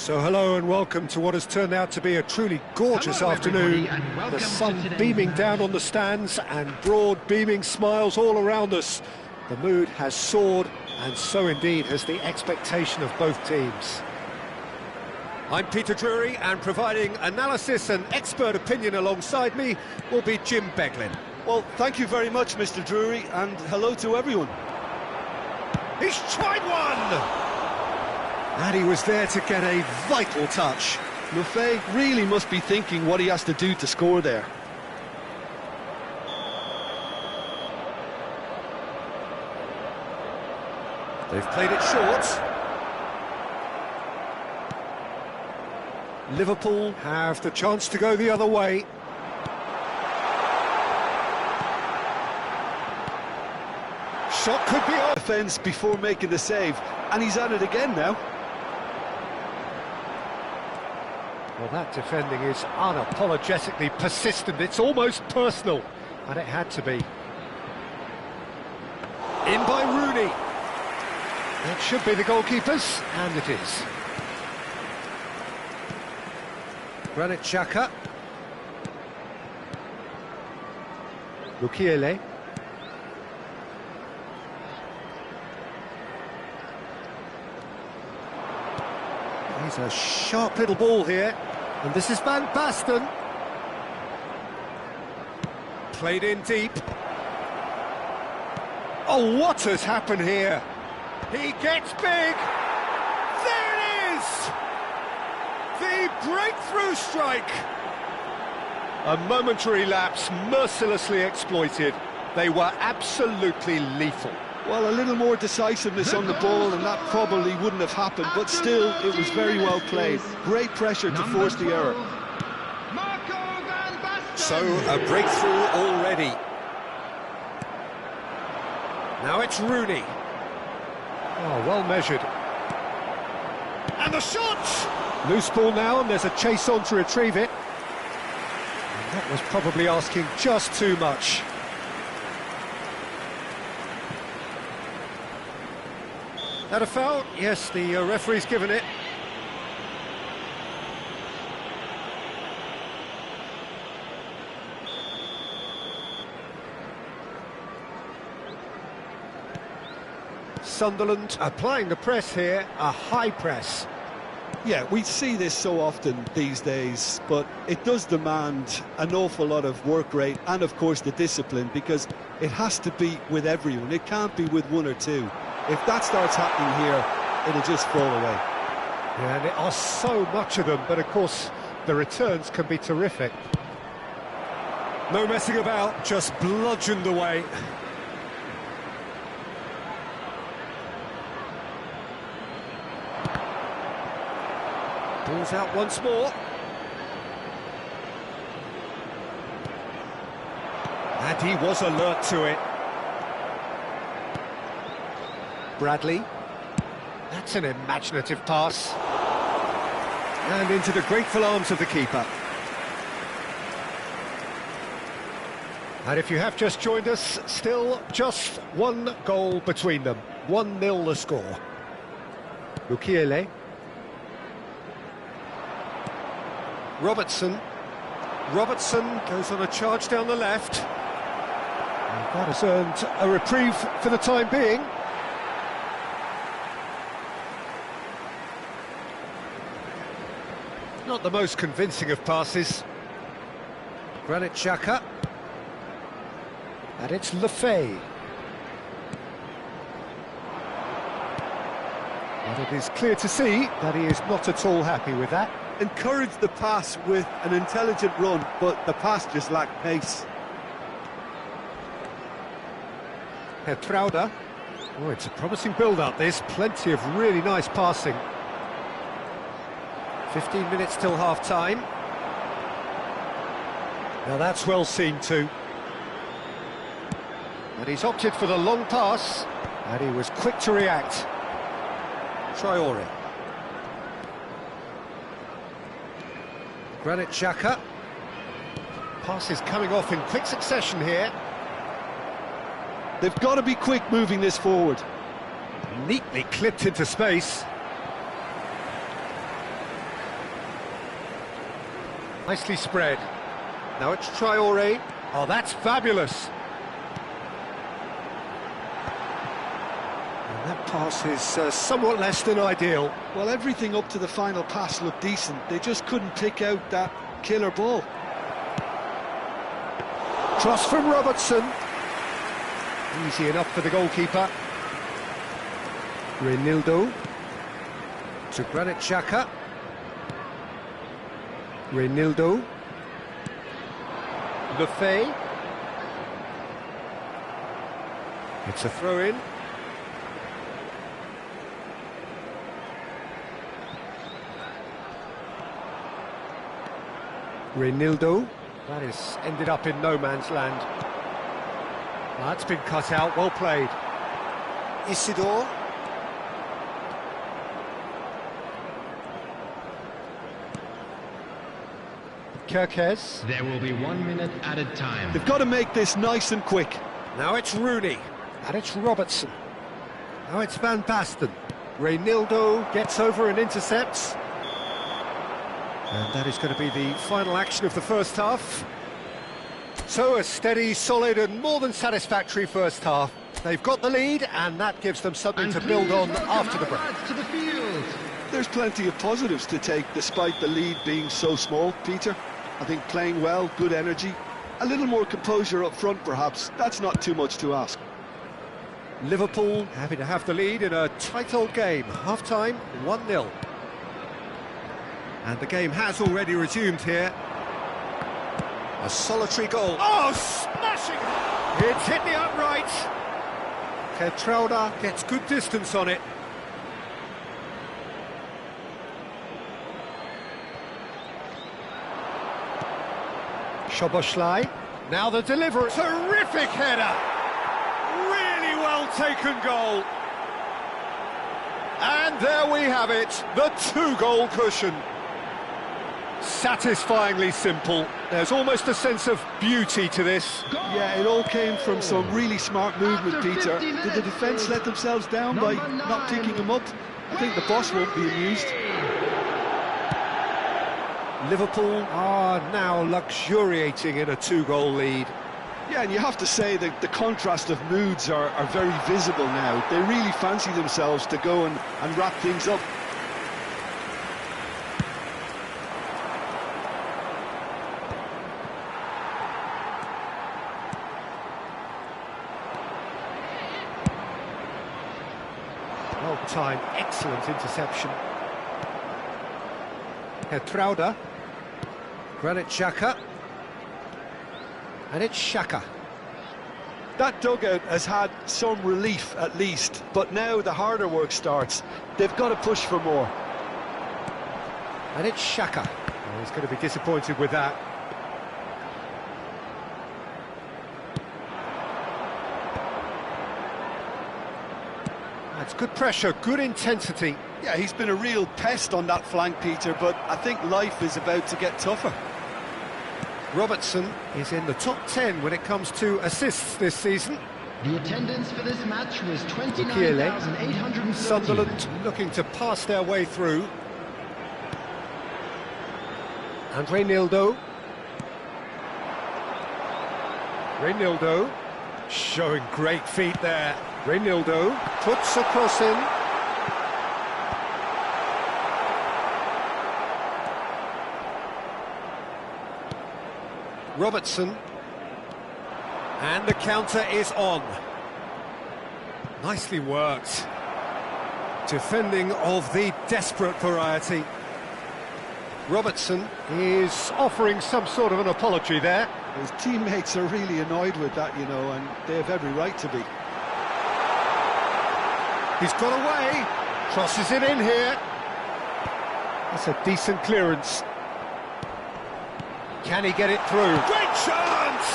So hello and welcome to what has turned out to be a truly gorgeous afternoon. The sun beaming down on the stands and broad beaming smiles all around us. The mood has soared, and so indeed has the expectation of both teams. I'm Peter Drury, and providing analysis and expert opinion alongside me will be Jim Beglin. Well, thank you very much, Mr. Drury, and hello to everyone. He's tried one! And he was there to get a vital touch. Lefebvre really must be thinking what he has to do to score there. They've played it short. Liverpool have the chance to go the other way. Shot could be on. Defence before making the save, and he's at it again now. Well, that defending is unapologetically persistent. It's almost personal, and it had to be. In by Rooney. It should be the goalkeepers, and it is. Granit Xhaka. Mukiele. He's a sharp little ball here. And this is Van Basten. Played in deep. Oh, what has happened here? He gets big. There it is! The breakthrough strike. A momentary lapse, mercilessly exploited. They were absolutely lethal. Well, a little more decisiveness on the ball and that probably wouldn't have happened, but still, it was very well played. Great pressure to force the error. So, a breakthrough already. Now it's Rooney. Oh, well measured. And the shot! Loose ball now, and there's a chase on to retrieve it. And that was probably asking just too much. That a foul? Yes, the referee's given it. Sunderland applying the press here, a high press. Yeah, we see this so often these days, but it does demand an awful lot of work rate and, of course, the discipline, because it has to be with everyone. It can't be with one or two. If that starts happening here, it'll just fall away. Yeah, and there are so much of them, but of course the returns can be terrific. No messing about, just bludgeoned away. Ball's out once more. And he was alert to it. Bradley. That's an imaginative pass. And into the grateful arms of the keeper. And if you have just joined us, still just one goal between them. 1-0 the score. Mukiele. Robertson. Robertson goes on a charge down the left. And that has earned a reprieve for the time being. Not the most convincing of passes. Granit Xhaka. And it's Lefebvre. But it is clear to see that he is not at all happy with that. Encouraged the pass with an intelligent run, but the pass just lacked pace. Hertrauda. Oh, it's a promising build-up, this. Plenty of really nice passing. 15 minutes till half-time. Now that's well seen too. And he's opted for the long pass, and he was quick to react. Traore. Granit Xhaka. Passes coming off in quick succession here. They've got to be quick moving this forward. Neatly clipped into space. Nicely spread. Now it's Traoré. Oh, that's fabulous. And that pass is somewhat less than ideal. Well, everything up to the final pass looked decent. They just couldn't pick out that killer ball. Cross from Robertson. Easy enough for the goalkeeper. Reinildo to Granit Xhaka. Reinildo. Lefebvre. It's a throw-in. Reinildo. That is ended up in no man's land. That's been cut out, well played. Isidore. Kerkez. There will be 1 minute added time. They've got to make this nice and quick. Now it's Rooney. And it's Robertson. Now it's Van Basten. Reinildo gets over and intercepts. And that is going to be the final action of the first half. So a steady, solid and more than satisfactory first half. They've got the lead and that gives them something to build on after the break. To the field. There's plenty of positives to take despite the lead being so small, Peter. I think playing well, good energy, a little more composure up front perhaps. That's not too much to ask. Liverpool happy to have the lead in a tight old game. Half-time, 1-0. And the game has already resumed here. A solitary goal. Oh, smashing! It's hit the upright. Geertruida gets good distance on it. Szoboszlai. Now the delivery. Terrific header. Really well taken goal. And there we have it, the two-goal cushion. Satisfyingly simple. There's almost a sense of beauty to this. Yeah, it all came from some really smart movement, Peter. Did the defence let themselves down by not picking them up? I think the boss won't be amused. Liverpool are now luxuriating in a two-goal lead. Yeah, and you have to say that the contrast of moods are very visible now. They really fancy themselves to go and wrap things up. Well-timed, excellent interception. Geertruida. Granit Xhaka. And it's Xhaka. That dugout has had some relief at least, but now the harder work starts. They've got to push for more. And it's Xhaka. Oh, he's going to be disappointed with that. That's good pressure, good intensity. Yeah, he's been a real pest on that flank, Peter, but I think life is about to get tougher. Robertson is in the top 10 when it comes to assists this season. The attendance for this match was 29,830. Sunderland looking to pass their way through. And Reinildo. Reinildo showing great feet there. Reinildo puts a cross in. Robertson, and the counter is on. Nicely worked. Defending of the desperate variety. Robertson is offering some sort of an apology there. His teammates are really annoyed with that, you know, and they have every right to be. He's got away, crosses it in here. That's a decent clearance. Can he get it through? Great chance!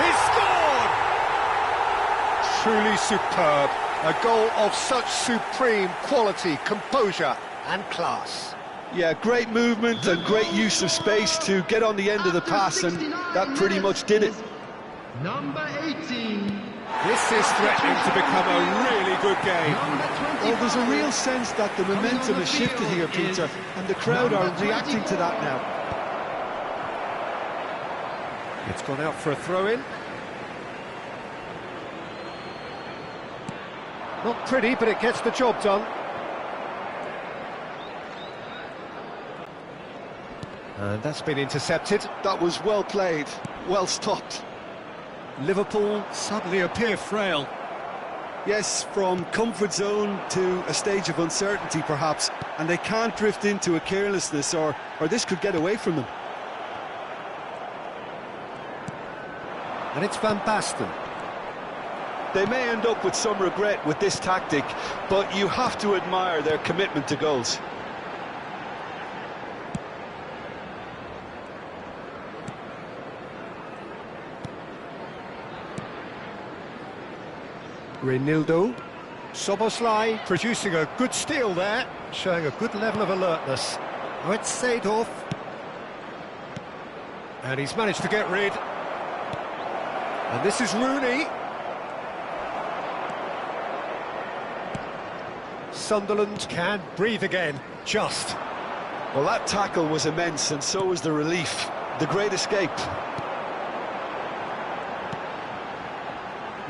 He scored! Truly superb. A goal of such supreme quality, composure and class. Yeah, great movement and great use of space to get on the end of the pass, and that pretty much did it. Number 18. This is threatening to become a really good game. Well, there's a real sense that the momentum has shifted here, Peter, and the crowd are reacting to that now. It's gone out for a throw-in. Not pretty, but it gets the job done. And that's been intercepted. That was well played, well stopped. Liverpool suddenly appear frail. Yes, from comfort zone to a stage of uncertainty perhaps, and they can't drift into a carelessness or this could get away from them. And it's Van Basten. They may end up with some regret with this tactic, but you have to admire their commitment to goals. Reinildo. Szoboszlai producing a good steal there, showing a good level of alertness. Oh, it's Seedorf. And he's managed to get rid. And this is Rooney. Sunderland can breathe again, just. Well, that tackle was immense, and so was the relief. The great escape.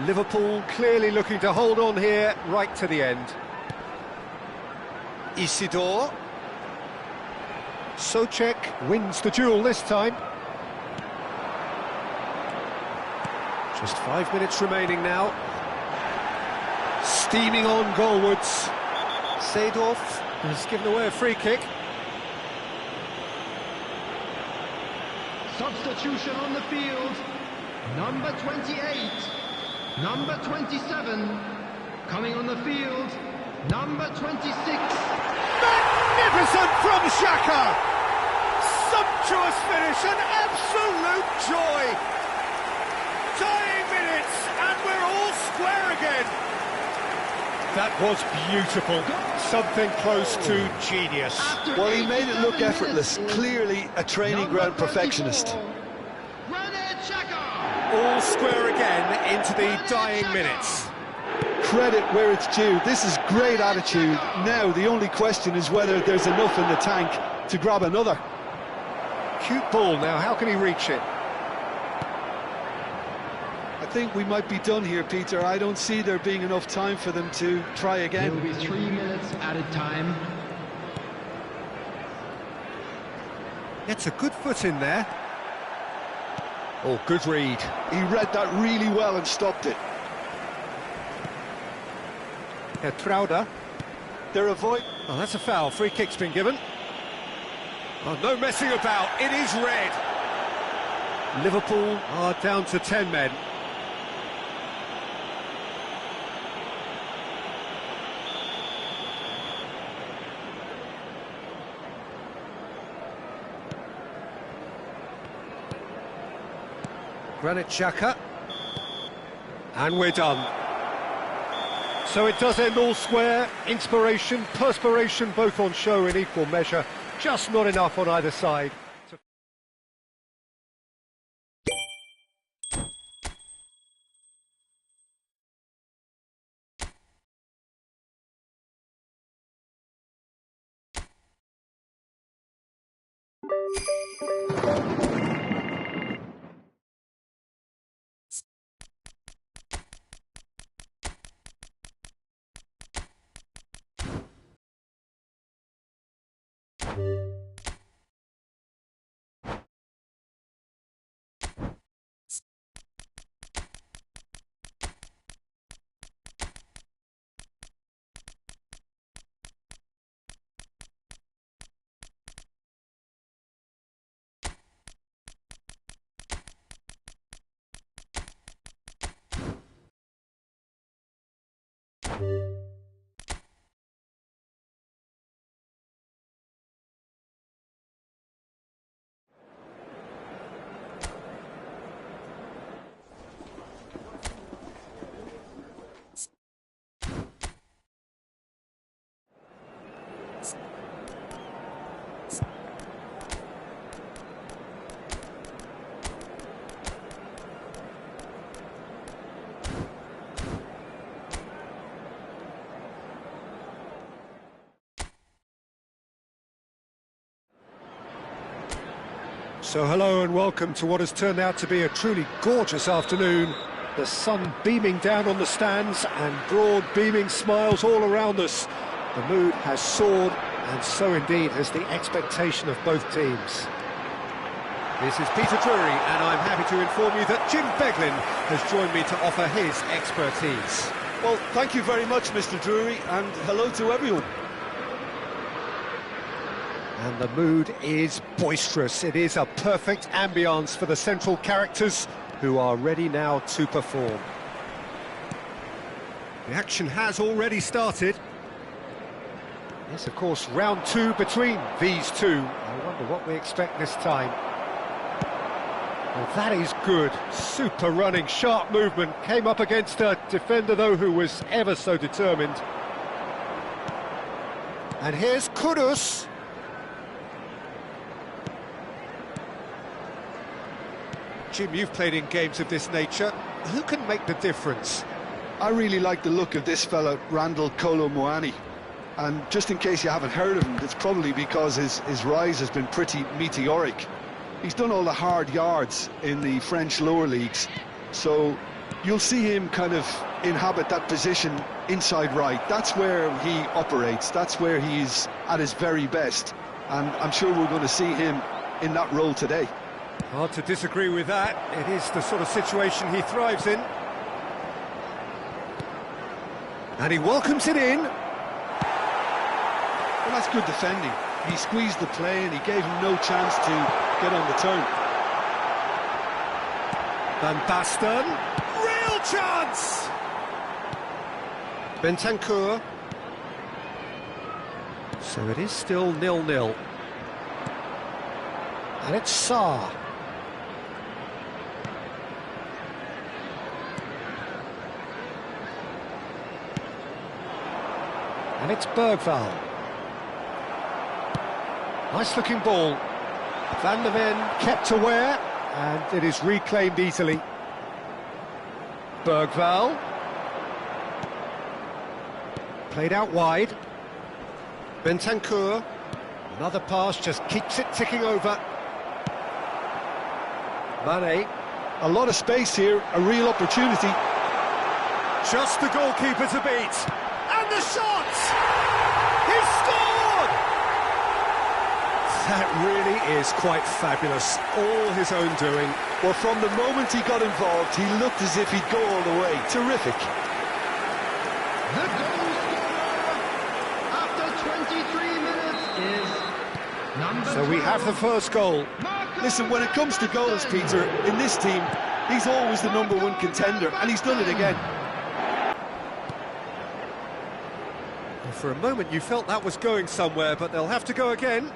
Liverpool clearly looking to hold on here right to the end. Isidore. Souček wins the duel this time. Just 5 minutes remaining now. Steaming on goalwards. Seedorf has given away a free kick. Substitution on the field. Number 28. Number 27. Coming on the field. Number 26. Magnificent from Xhaka! Sumptuous finish, an absolute joy! Dying minutes, and we're all square again! That was beautiful. Something close to genius. Well, he made it look effortless. Clearly a training ground perfectionist. Granit Xhaka! All square again into the dying minutes. Credit where it's due. This is great attitude. Now the only question is whether there's enough in the tank to grab another. Cute ball now, how can he reach it? I think we might be done here, Peter. I don't see there being enough time for them to try There will again. be 3 minutes added time. Gets a good foot in there. Oh, good read. He read that really well and stopped it. Trauda. They're avoiding. Oh, that's a foul. Free kick's been given. Oh, no messing about. It is red. Liverpool are down to 10 men. Granit Xhaka. And we're done. So it does end all square. Inspiration, perspiration, both on show in equal measure. Just not enough on either side. So hello and welcome to what has turned out to be a truly gorgeous afternoon. The sun beaming down on the stands and broad beaming smiles all around us. The mood has soared, and so indeed has the expectation of both teams. This is Peter Drury, and I'm happy to inform you that Jim Beglin has joined me to offer his expertise. Well, thank you very much, Mr. Drury, and hello to everyone. And the mood is boisterous. It is a perfect ambience for the central characters who are ready now to perform. The action has already started. Yes, of course, round two between these two. I wonder what we expect this time. Well, that is good. Super running, sharp movement. Came up against a defender, though, who was ever so determined. And here's Kudus. Jim, you've played in games of this nature. Who can make the difference? I really like the look of this fella, Randal Kolo Muani. And just in case you haven't heard of him, it's probably because his rise has been pretty meteoric. He's done all the hard yards in the French lower leagues, so you'll see him kind of inhabit that position inside right. That's where he operates, that's where he's at his very best, and I'm sure we're going to see him in that role today. Hard to disagree with that. It is the sort of situation he thrives in. And he welcomes it in. Well, that's good defending. He squeezed the play and he gave him no chance to get on the turn. Van Basten. Real chance! Bentancur. So it is still 0-0. And it's Sarr. And it's Bergvall. Nice looking ball. Van der Ven kept aware, and it is reclaimed easily. Bergvall. Played out wide. Bentancur. Another pass, just keeps it ticking over. Mane. A lot of space here, a real opportunity. Just the goalkeeper to beat. And the shot! He scored! That really is quite fabulous. All his own doing. Well, from the moment he got involved, he looked as if he'd go all the way. Terrific. The goal scorer after 23 minutes is number So we 12, have the first goal. Marcus Listen, when it comes to goals, Peter, in this team, he's always the #1 contender, and he's done it again. For a moment you felt that was going somewhere, but they'll have to go again.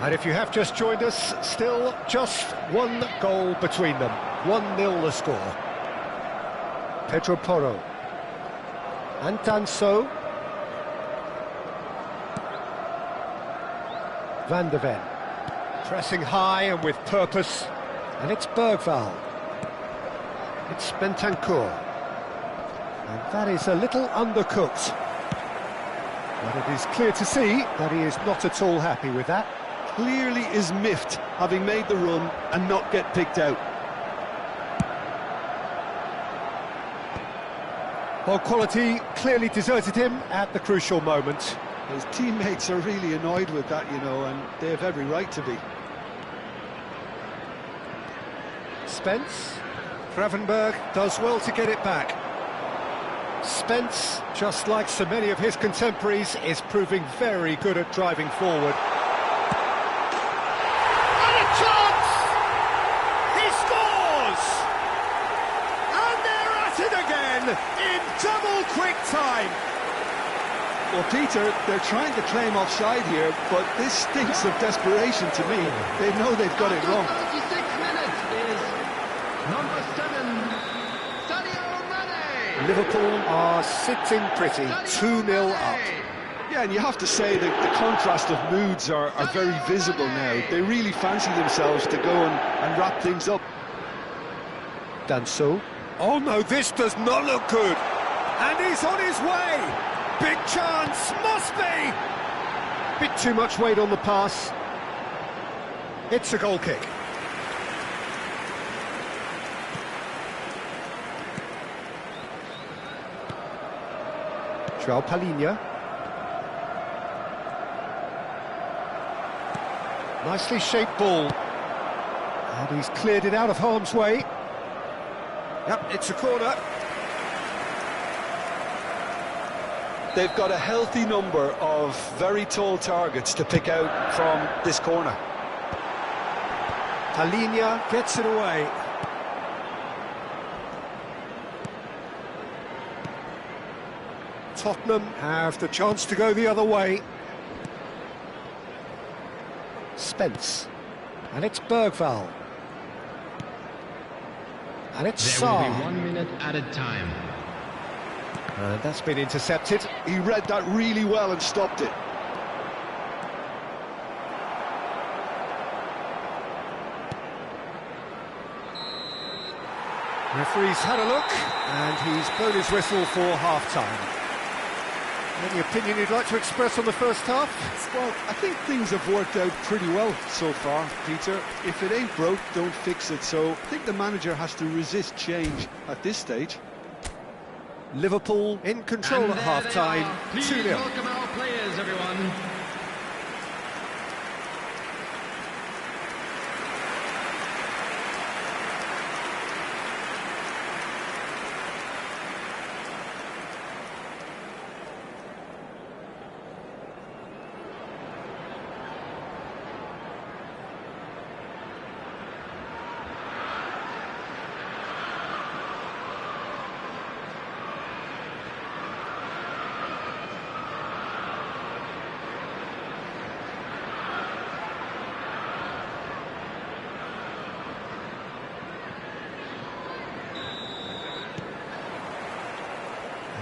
And if you have just joined us, still just one goal between them. 1-0 the score. Pedro Porro. And Danso. Van der Ven. Pressing high and with purpose. And it's Bergvall. It's Bentancur. And that is a little undercooked. But it is clear to see that he is not at all happy with that. Clearly is miffed, having made the run and not get picked out. Well, quality clearly deserted him at the crucial moment. His teammates are really annoyed with that, you know, and they have every right to be. Spence. Gravenberg does well to get it back. Spence, just like so many of his contemporaries, is proving very good at driving forward. And a chance! He scores! And they're at it again in double quick time. Well, Peter, they're trying to claim offside here, but this stinks of desperation to me. They know they've got it wrong. 36 minutes is number 7, Sadio Mane. Liverpool are sitting pretty, 2-0 up. Yeah, and you have to say that the contrast of moods are very visible now. They really fancy themselves to go and wrap things up. Danso. Oh no, this does not look good. And he's on his way. Big chance, must be! Bit too much weight on the pass. It's a goal kick. João Palhinha. Nicely shaped ball. And he's cleared it out of harm's way. Yep, it's a corner. They've got a healthy number of very tall targets to pick out from this corner. Palhinha gets it away. Tottenham have the chance to go the other way. Spence. And it's Bergvall. And it's There will Sarr. be 1 minute added time. And that's been intercepted. He read that really well and stopped it. Referee's had a look, and he's blown his whistle for half-time. Any opinion you'd like to express on the first half? Well, I think things have worked out pretty well so far, Peter. If it ain't broke, don't fix it. So I think the manager has to resist change at this stage. Liverpool in control And at there half-time, they are. Please 2-0. welcome our players, everyone.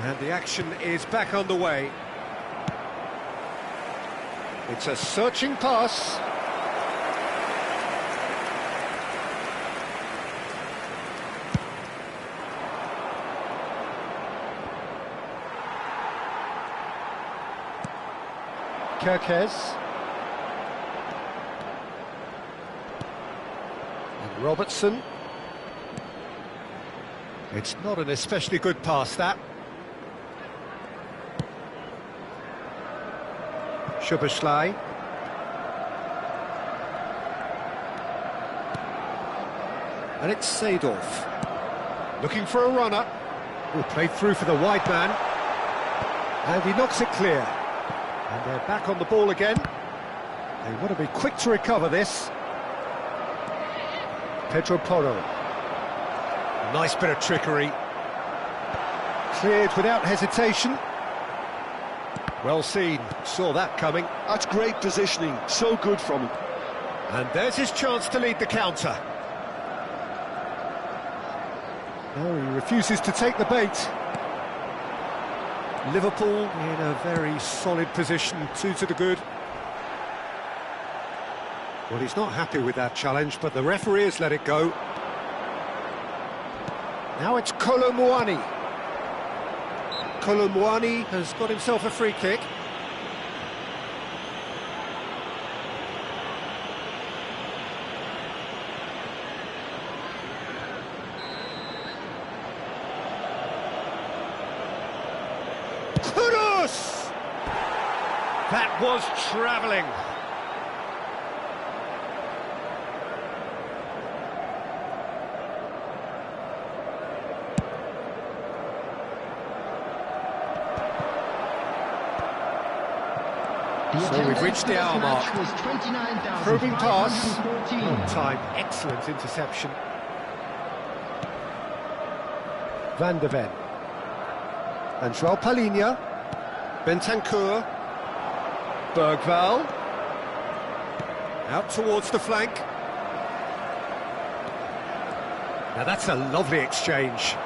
And the action is back underway. It's a searching pass. Kerkez. And Robertson. It's not an especially good pass, that. Szoboszlai. And it's Seedorf. Looking for a runner. Who played through for the wide man. And he knocks it clear. And they're back on the ball again. They want to be quick to recover this. Pedro Porro. Nice bit of trickery. Cleared without hesitation. Well seen, saw that coming. That's great positioning, so good from him. And there's his chance to lead the counter. No, he refuses to take the bait. Liverpool in a very solid position, 2 to the good. Well, he's not happy with that challenge, but the referee has let it go. Now it's Kolo Muani. Kolo Muani has got himself a free kick. Kudus! That was travelling. So we've reached the hour mark. Probing pass. On time, excellent interception. Van de Ven. And João Palhinha. Bentancur. Bergvall. Out towards the flank. Now that's a lovely exchange.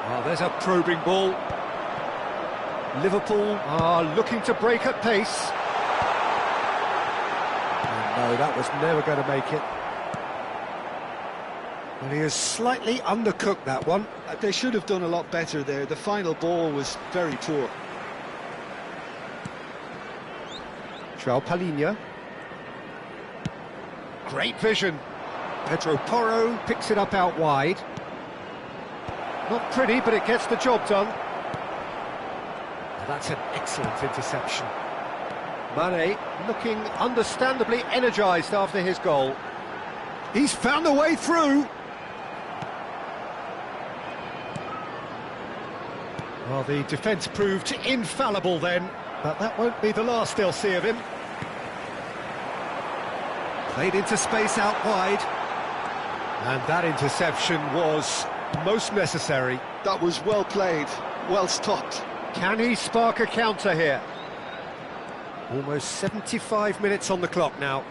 Oh, there's a probing ball. Liverpool are looking to break at pace. Oh, no, that was never going to make it. Well, he has slightly undercooked that one. They should have done a lot better there. The final ball was very poor. João Palhinha. Great vision. Pedro Porro picks it up out wide. Not pretty, but it gets the job done. That's an excellent interception. Mane looking understandably energised after his goal. He's found a way through. Well, the defence proved infallible then, but that won't be the last they'll see of him. Played into space out wide. And that interception was most necessary. That was well played, well stopped. Can he spark a counter here? Almost 75 minutes on the clock now.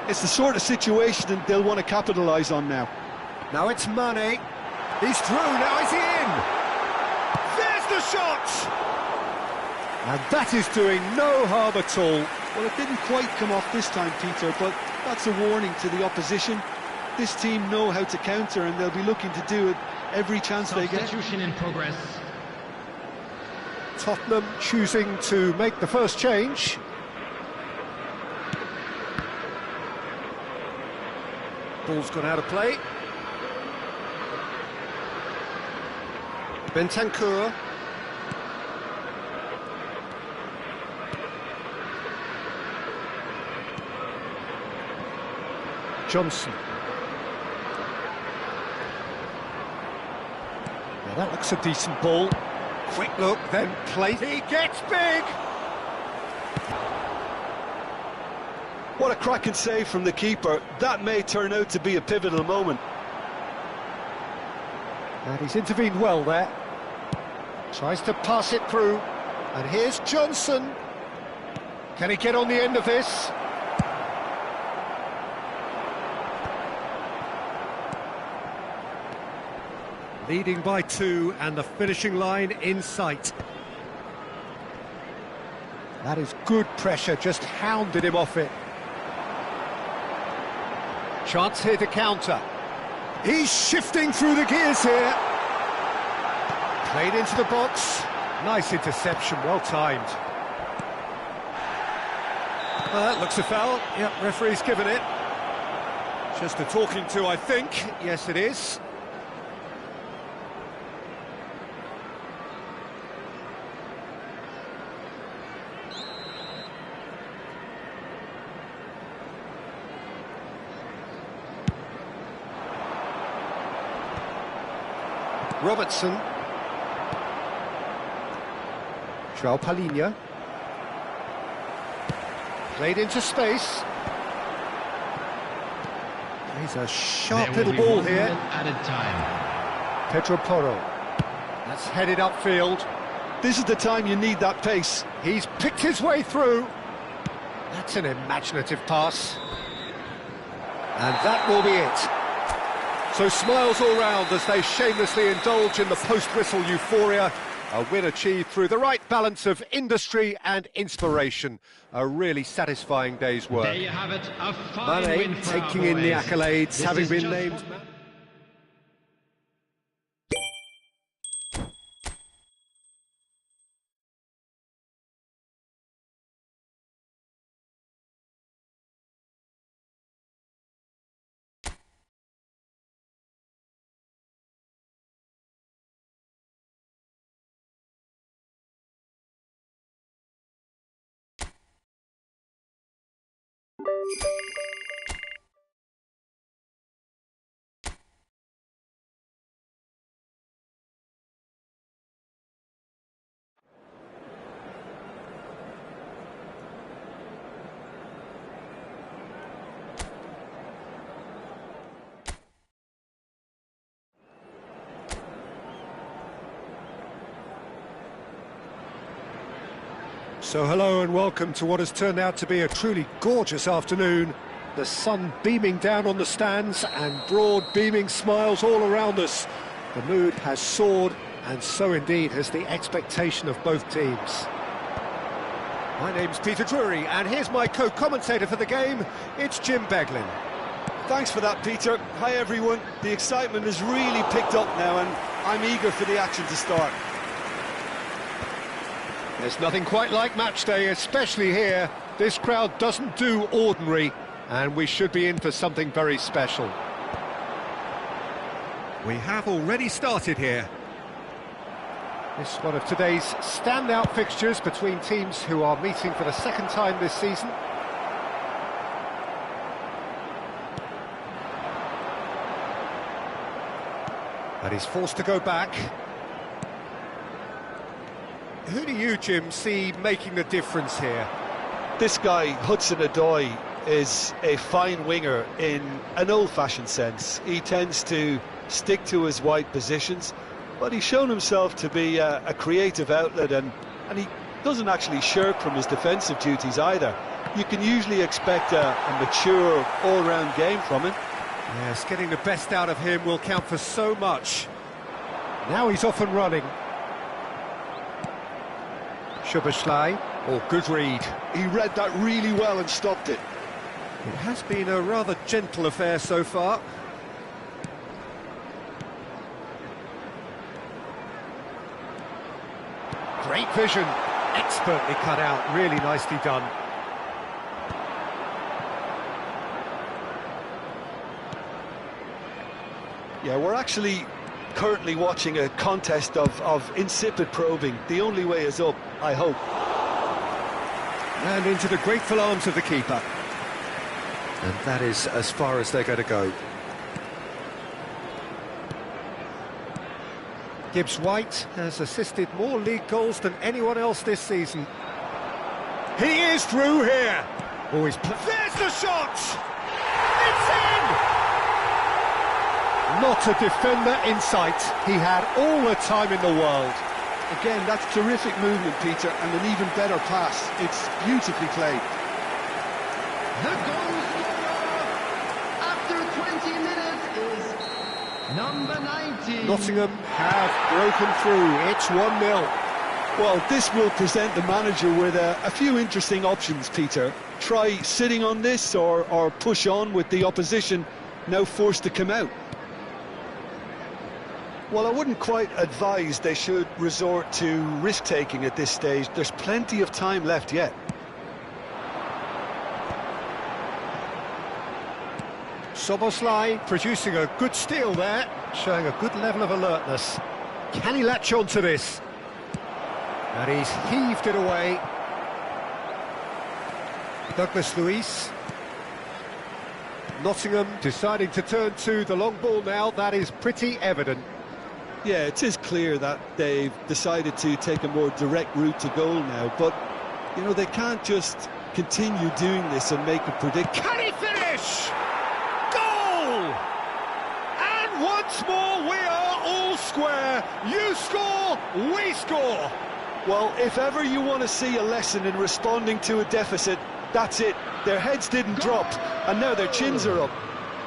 It's the sort of situation they'll want to capitalise on now. Now it's Mane. He's through, now is he in? There's the shot! And that is doing no harm at all. Well, it didn't quite come off this time, Peter, but that's a warning to the opposition. This team know how to counter, and they'll be looking to do it every chance they get. Substitution in progress. Tottenham choosing to make the first change. Ball's gone out of play. Bentancur. Johnson. Now that looks a decent ball. Quick look, then play. He gets big! What a cracking save from the keeper. That may turn out to be a pivotal moment. And he's intervened well there. Tries to pass it through. And here's Johnson. Can he get on the end of this? Leading by 2 and the finishing line in sight. That is good pressure, just hounded him off it. Chance here to counter. He's shifting through the gears here. Played into the box. Nice interception, well timed. That looks a foul. Yep, referee's given it. Just a talking to, I think. Yes, it is. Robertson. João Palhinha. Played into space. He's a sharp little ball here. Added time. Pedro Porro. That's headed upfield. This is the time you need that pace. He's picked his way through. That's an imaginative pass. And that will be it. So smiles all round as they shamelessly indulge in the post-whistle euphoria. A win achieved through the right balance of industry and inspiration. A really satisfying day's work. There you have it, a fine win Mane for our taking in the boys. accolades, This having is been just- named... So hello and welcome to what has turned out to be a truly gorgeous afternoon. The sun beaming down on the stands and broad beaming smiles all around us. The mood has soared, and so indeed has the expectation of both teams. My name's Peter Drury, and here's my co-commentator for the game, it's Jim Beglin. Thanks for that, Peter. Hi, everyone. The excitement has really picked up now, and I'm eager for the action to start. There's nothing quite like match day, especially here. This crowd doesn't do ordinary, and we should be in for something very special. We have already started here. This is one of today's standout fixtures between teams who are meeting for the second time this season. And he's forced to go back. Who do you, Jim, see making the difference here? This guy, Hudson-Odoi, is a fine winger in an old-fashioned sense. He tends to stick to his wide positions, but he's shown himself to be a creative outlet, and he doesn't actually shirk from his defensive duties either. You can usually expect a mature, all-round game from him. Yes, getting the best out of him will count for so much. Now he's off and running. Szoboszlai, good read. He read that really well and stopped it. It has been a rather gentle affair so far. Great vision, expertly cut out, really nicely done. Yeah, we're actually currently watching a contest of insipid probing. The only way is up, I hope. And into the grateful arms of the keeper. And that is as far as they're going to go. Gibbs White has assisted more league goals than anyone else this season. He is through here. Oh, there's the shot! It's in! Not a defender in sight. He had all the time in the world. Again, that's terrific movement, Peter, and an even better pass. It's beautifully played. The goal scorer after 20 minutes is number 90. Nottingham have broken through. It's 1-0. Well, this will present the manager with a few interesting options, Peter. Try sitting on this or push on with the opposition now forced to come out. Well, I wouldn't quite advise they should resort to risk-taking at this stage. There's plenty of time left yet. Szoboszlai producing a good steal there, showing a good level of alertness. Can he latch on to this? And he's heaved it away. Douglas Luiz. Nottingham deciding to turn to the long ball now. That is pretty evident. Yeah, it is clear that they've decided to take a more direct route to goal now, but, you know, they can't just continue doing this and make a prediction. Can he finish? Goal! And once more we are all square. You score, we score. Well, if ever you want to see a lesson in responding to a deficit, that's it. Their heads didn't drop, and now their chins are up.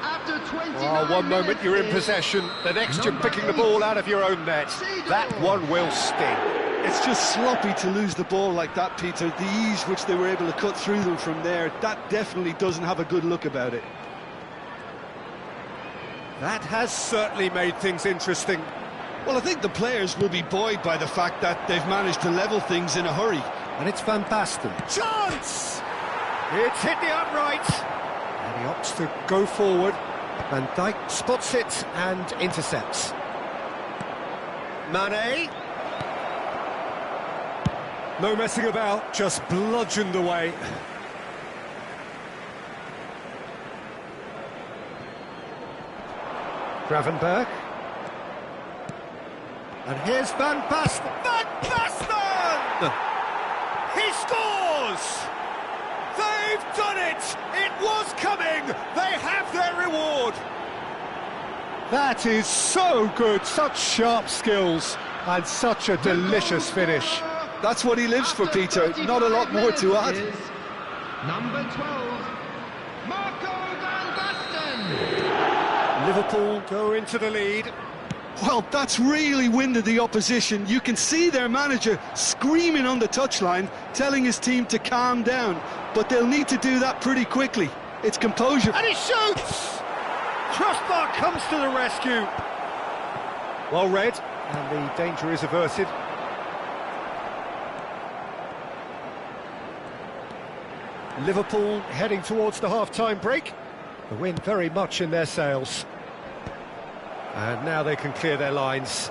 After 29 one moment minutes you're in is possession, the next you're picking the ball out of your own net. That one will sting. It's just sloppy to lose the ball like that, Peter. The ease which they were able to cut through them from there, that definitely doesn't have a good look about it. That has certainly made things interesting. Well, I think the players will be buoyed by the fact that they've managed to level things in a hurry. And it's Van Basten. Chance! It's hit the upright. And he opts to go forward. Van Dijk spots it and intercepts. Mane. No messing about, just bludgeoned away. Gravenberg. And here's Van Basten. Van Basten! He scores! They've done it! It was coming! They have their reward! That is so good, such sharp skills, and such a delicious finish. That's what he lives for, Peter, not a lot more to add. Number 12, Marco van Basten. Liverpool go into the lead. Well, that's really winded the opposition. You can see their manager screaming on the touchline, telling his team to calm down. But they'll need to do that pretty quickly. It's composure. And he shoots! Crossbar comes to the rescue. Well read, and the danger is averted. Liverpool heading towards the half-time break. The wind very much in their sails. And now they can clear their lines.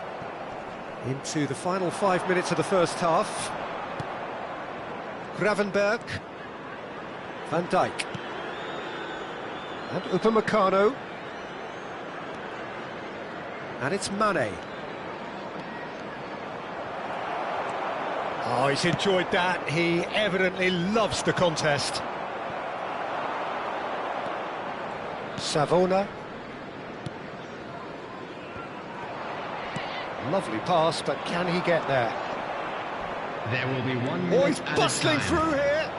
Into the final 5 minutes of the first half. Gravenberg. Van Dijk. And Upamecano. And it's Mane. Oh, he's enjoyed that. He evidently loves the contest. Savona. Lovely pass, but can he get there? There will be 1 Oh, minute he's at a bustling time. through here.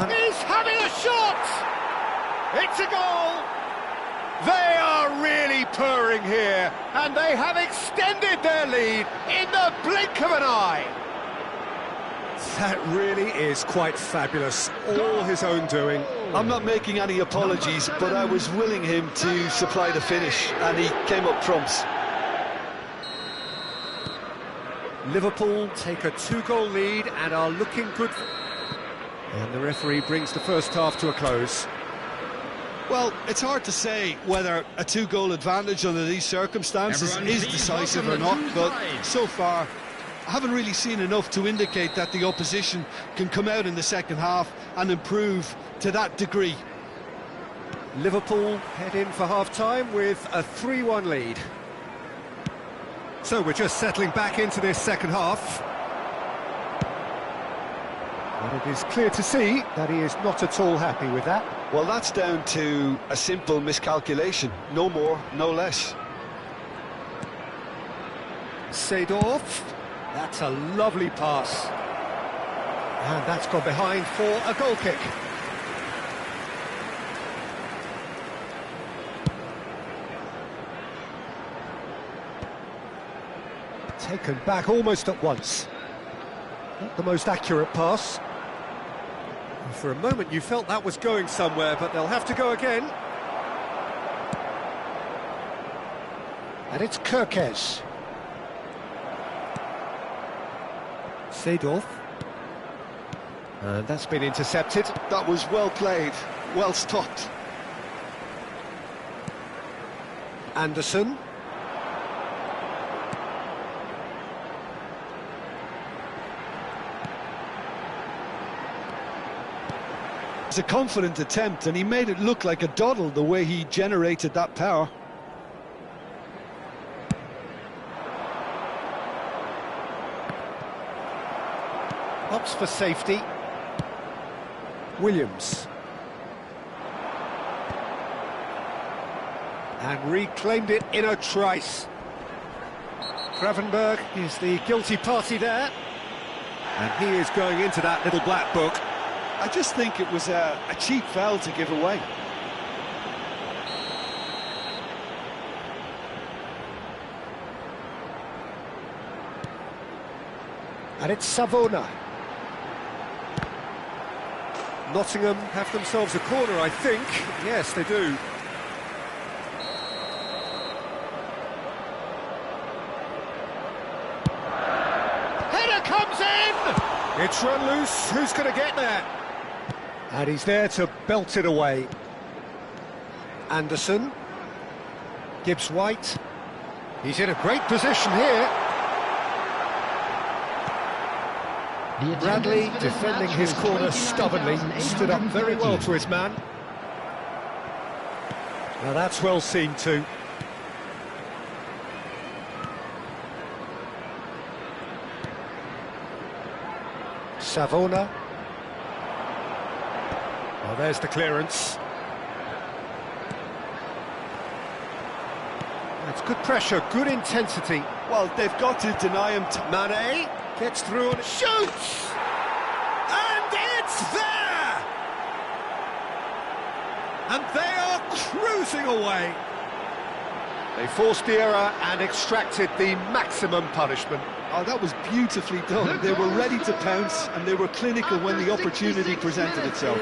He's having a shot! It's a goal! They are really purring here, and they have extended their lead in the blink of an eye. That really is quite fabulous, all his own doing. I'm not making any apologies, but I was willing him to supply the finish, and he came up trumps. Liverpool take a 2-goal lead and are looking good. And the referee brings the first half to a close. Well, it's hard to say whether a 2-goal advantage under these circumstances is decisive or not, but so far I haven't really seen enough to indicate that the opposition can come out in the second half and improve to that degree. Liverpool head in for half-time with a 3-1 lead. So we're just settling back into this second half. But it is clear to see that he is not at all happy with that. Well, that's down to a simple miscalculation. No more, no less. Seedorf. That's a lovely pass. And that's gone behind for a goal kick. Taken back almost at once. Not the most accurate pass. For a moment you felt that was going somewhere, but they'll have to go again. And it's Kerkez. Seedorf. And that's been intercepted. That was well played, well stopped. Anderson. It's a confident attempt, and he made it look like a doddle the way he generated that power. Opts for safety. Williams. And reclaimed it in a trice. Gravenberg is the guilty party there. And he is going into that little black book. I just think it was a cheap foul to give away. And it's Savona. Nottingham have themselves a corner, I think. Yes, they do. Header comes in! It's run loose. Who's going to get there? And he's there to belt it away. Anderson. Gibbs-White. He's in a great position here. Bradley, defending his corner stubbornly, stood up very well to his man. Now that's well seen too. Savona. Well, there's the clearance. That's good pressure, good intensity. Well, they've got to deny him. Mane gets through and shoots! And it's there! And they are cruising away. They forced the error and extracted the maximum punishment. Oh, that was beautifully done. They were ready to pounce, and they were clinical when the opportunity presented itself.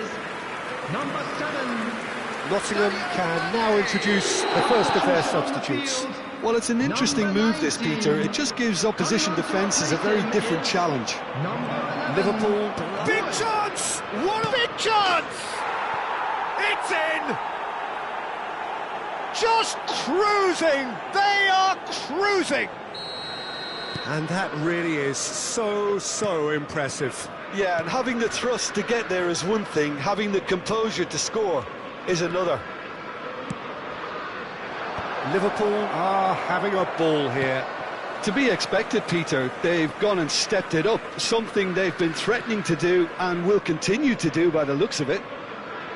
Number 7. Nottingham can now introduce the first of their substitutes. Well, it's an interesting move, this, Peter. It just gives opposition defences a very different challenge. Number 11. Liverpool, big chance! What a big chance! It's in! Just cruising! They are cruising! And that really is so impressive. Yeah, and having the thrust to get there is one thing, having the composure to score is another. Liverpool are having a ball here. To be expected, Peter. They've gone and stepped it up, something they've been threatening to do and will continue to do by the looks of it.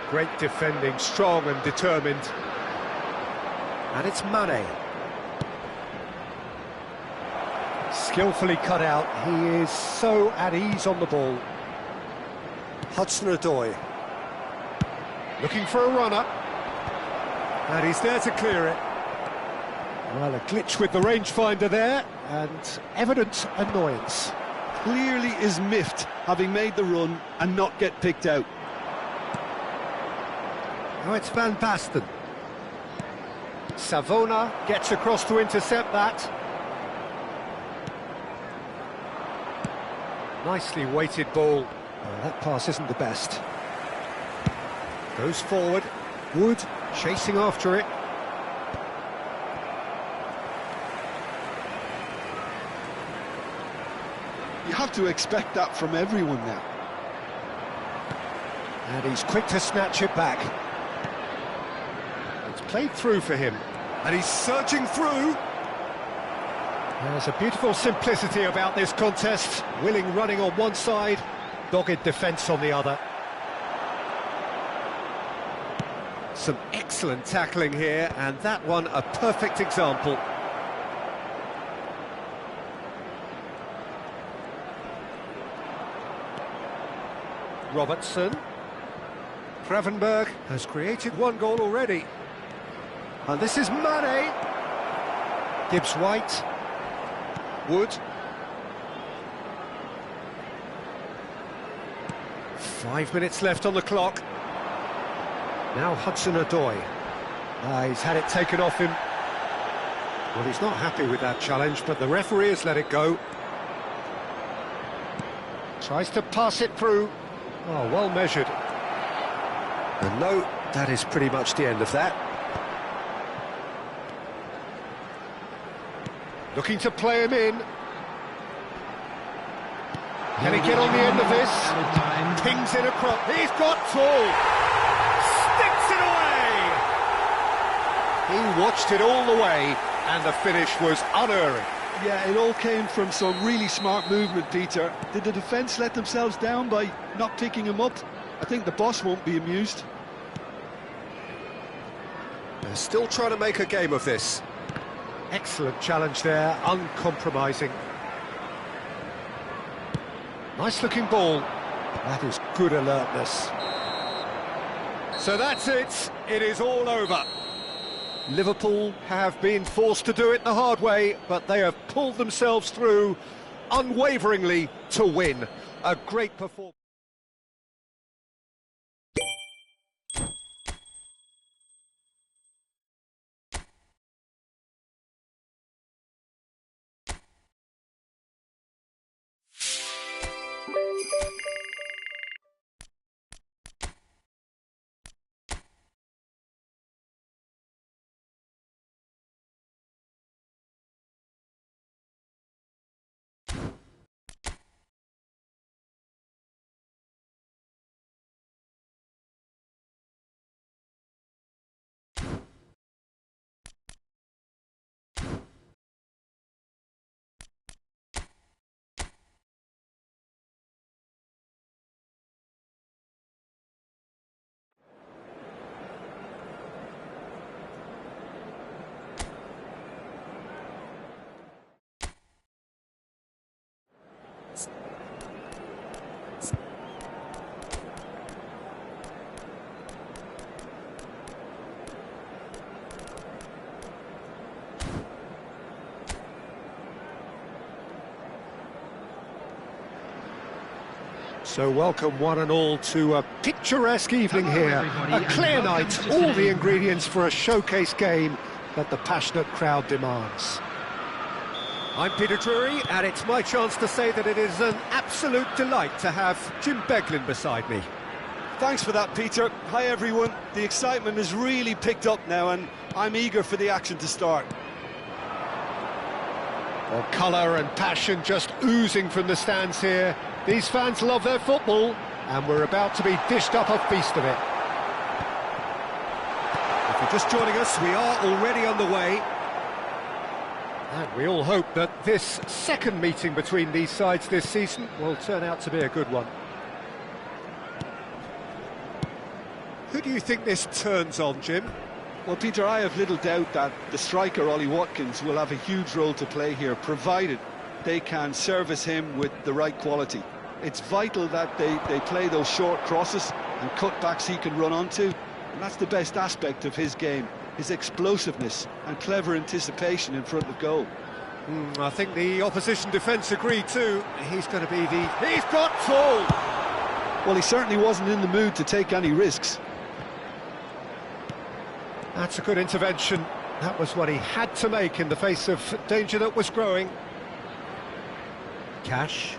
Great defending, strong and determined. And it's Mane. Skillfully cut out, he is so at ease on the ball. Hudson-Odoi. Looking for a runner. And he's there to clear it. Well, a glitch with the rangefinder there, and evident annoyance. Clearly is miffed, having made the run and not get picked out. Now it's Van Basten. Savona gets across to intercept that. Nicely weighted ball. Oh, that pass isn't the best. Goes forward. Wood chasing after it. You have to expect that from everyone now. And he's quick to snatch it back. It's played through for him. And he's surging through. There's a beautiful simplicity about this contest. Willing running on one side, dogged defence on the other. Some excellent tackling here, and that one a perfect example. Robertson. Gravenberg has created one goal already. And this is Mane. Gibbs-White. Wood. 5 minutes left on the clock. Now Hudson-Odoi. He's had it taken off him. Well, he's not happy with that challenge, but the referee has let it go. Tries to pass it through. Oh, well measured. And no, that is pretty much the end of that. Looking to play him in. Can he get on the end of this? Pings it across. He's got two. Sticks it away. He watched it all the way, and the finish was unerring. Yeah, it all came from some really smart movement, Peter. Did the defence let themselves down by not picking him up? I think the boss won't be amused. They're still trying to make a game of this. Excellent challenge there, uncompromising. Nice looking ball. That is good alertness. So that's it. It is all over. Liverpool have been forced to do it the hard way, but they have pulled themselves through unwaveringly to win. A great performance. So welcome one and all to a picturesque evening here, a clear night, all the ingredients for a showcase game that the passionate crowd demands. I'm Peter Drury, and it's my chance to say that it is an absolute delight to have Jim Beglin beside me. Thanks for that, Peter. Hi, everyone. The excitement has really picked up now, and I'm eager for the action to start. Well, colour and passion just oozing from the stands here. These fans love their football, and we're about to be dished up a feast of it. If you're just joining us, we are already underway. And we all hope that this second meeting between these sides this season will turn out to be a good one. Who do you think this turns on, Jim? Well, Peter, I have little doubt that the striker, Ollie Watkins, will have a huge role to play here, provided they can service him with the right quality. It's vital that they play those short crosses and cutbacks he can run onto, and that's the best aspect of his game, his explosiveness and clever anticipation in front of goal. I think the opposition defence agree too. He's going to be the... He's got full! Well, he certainly wasn't in the mood to take any risks. That's a good intervention. That was what he had to make in the face of danger that was growing. Cash.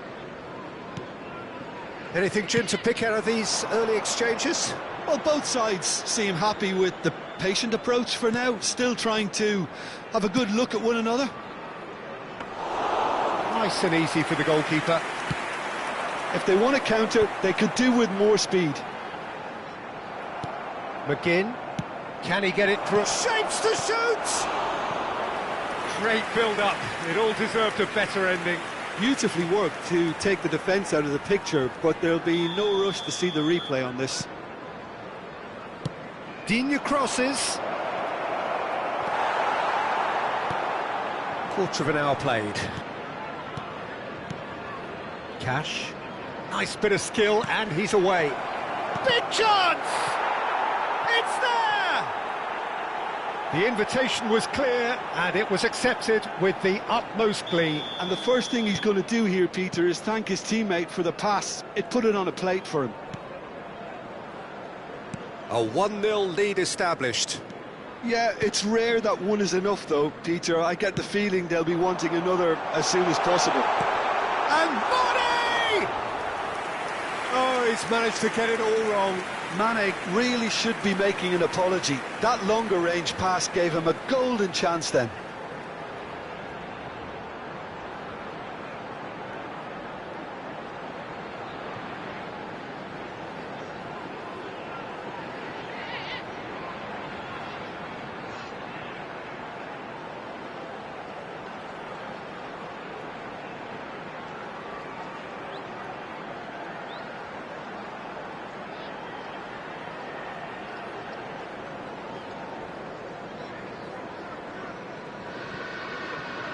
Anything, Jim, to pick out of these early exchanges? Well, both sides seem happy with the patient approach for now, still trying to have a good look at one another. Nice and easy for the goalkeeper. If they want to counter, they could do with more speed. McGinn. Can he get it through? Shapes to shoot! Great build-up. It all deserved a better ending. Beautifully worked to take the defence out of the picture, but there'll be no rush to see the replay on this. Digne crosses. Quarter of an hour played. Cash. Nice bit of skill, and he's away. Big chance! It's there! The invitation was clear, and it was accepted with the utmost glee. And the first thing he's going to do here, Peter, is thank his teammate for the pass. It put it on a plate for him. A 1-0 lead established. Yeah, it's rare that one is enough, though, Peter. I get the feeling they'll be wanting another as soon as possible. And Mane! Oh, he's managed to get it all wrong. Mane really should be making an apology. That longer range pass gave him a golden chance then.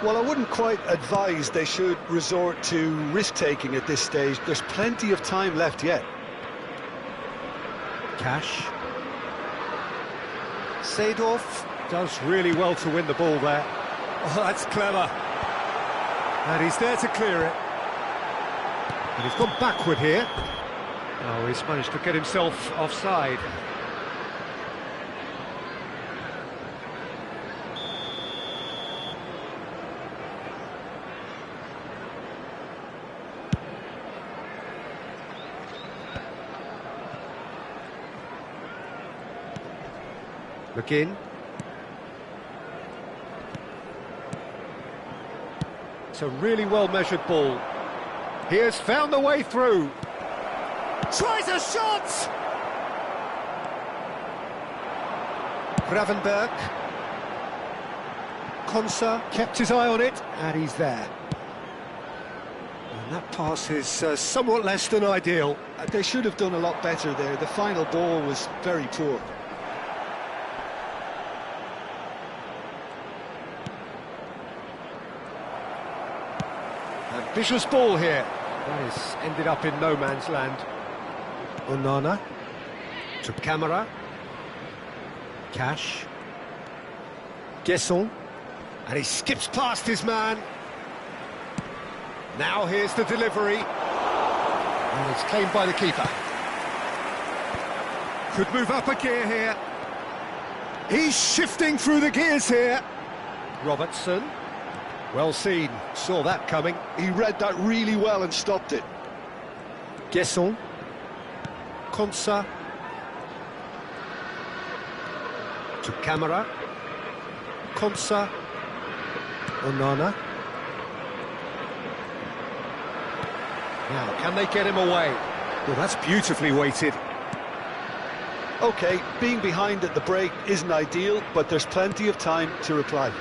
Well, I wouldn't quite advise they should resort to risk-taking at this stage. There's plenty of time left yet. Cash. Seedorf does really well to win the ball there. Oh, that's clever. And he's there to clear it. And he's gone backward here. Oh, he's managed to get himself offside. McGinn. It's a really well-measured ball. He has found the way through. Tries a shot! Gravenberg. Konsa kept his eye on it, and he's there. And that pass is somewhat less than ideal. They should have done a lot better there. The final ball was very poor. Ambitious ball here. That has ended up in no man's land. Onana to Camara. Cash. Guesson. And he skips past his man. Now here's the delivery. And it's claimed by the keeper. Could move up a gear here. He's shifting through the gears here. Robertson. Well seen, saw that coming. He read that really well and stopped it. Guesson. Konsa. To Camara. Konsa. Onana. Now, can they get him away? Well, that's beautifully weighted. OK, being behind at the break isn't ideal, but there's plenty of time to reply.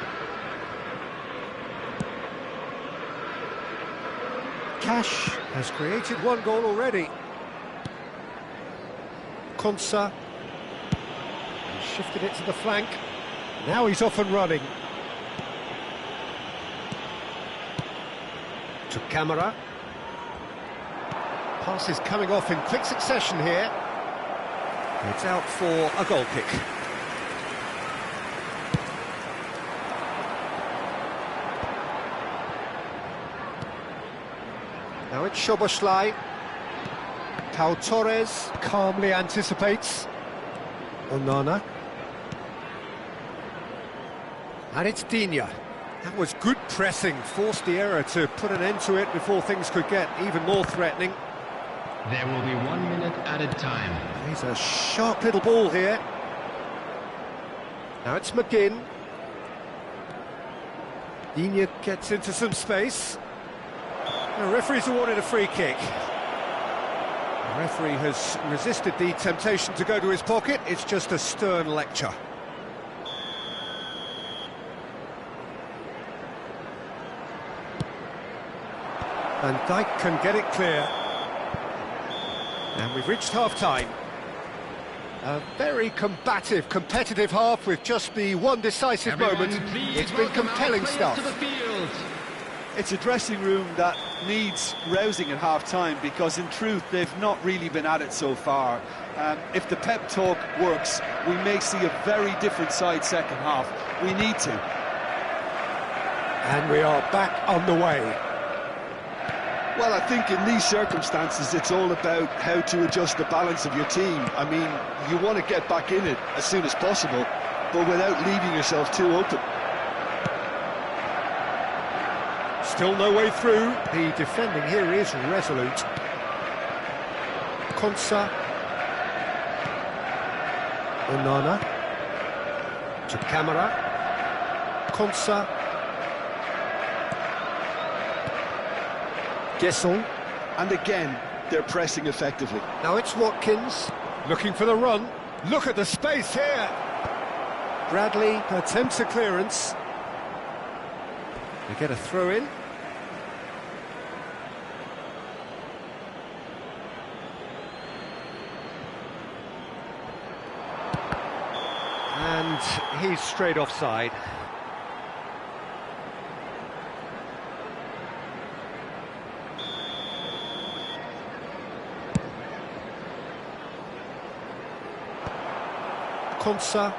Cash has created one goal already. Konsa. He shifted it to the flank. Now he's off and running. To Camara. Pass is coming off in quick succession here. It's out for a goal kick. Now it's Szoboszlai. Pau Torres calmly anticipates. Onana. And it's Digne. That was good pressing, forced the error to put an end to it before things could get even more threatening. There will be 1 minute added time. He's a sharp little ball here. Now it's McGinn. Digne gets into some space. The referee's awarded a free kick. The referee has resisted the temptation to go to his pocket. It's just a stern lecture. Van Dijk can get it clear. And we've reached half-time. A very combative, competitive half with just the one decisive moment. It's been compelling stuff. It's a dressing room that needs rousing at half-time because, in truth, they've not really been at it so far. If the pep talk works, we may see a very different side second half. We need to. And we are back on the way. Well, I think in these circumstances, it's all about how to adjust the balance of your team. I mean, you want to get back in it as soon as possible, but without leaving yourself too open. Still no way through. The defending here is resolute. Konsa. Onana. To Camara. Konsa. Gesson. And again, they're pressing effectively. Now it's Watkins, looking for the run. Look at the space here. Bradley attempts a clearance. They get a throw in. And he's straight offside. Konsa.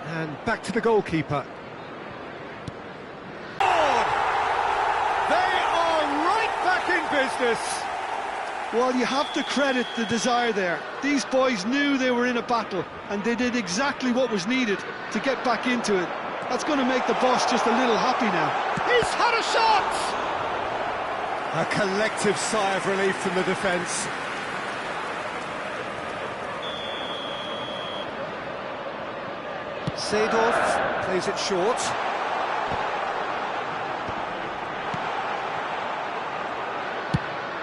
And back to the goalkeeper. They are right back in business. Well, you have to credit the desire there. These boys knew they were in a battle, and they did exactly what was needed to get back into it. That's going to make the boss just a little happy now. He's had a shot! A collective sigh of relief from the defence. Seedorf plays it short.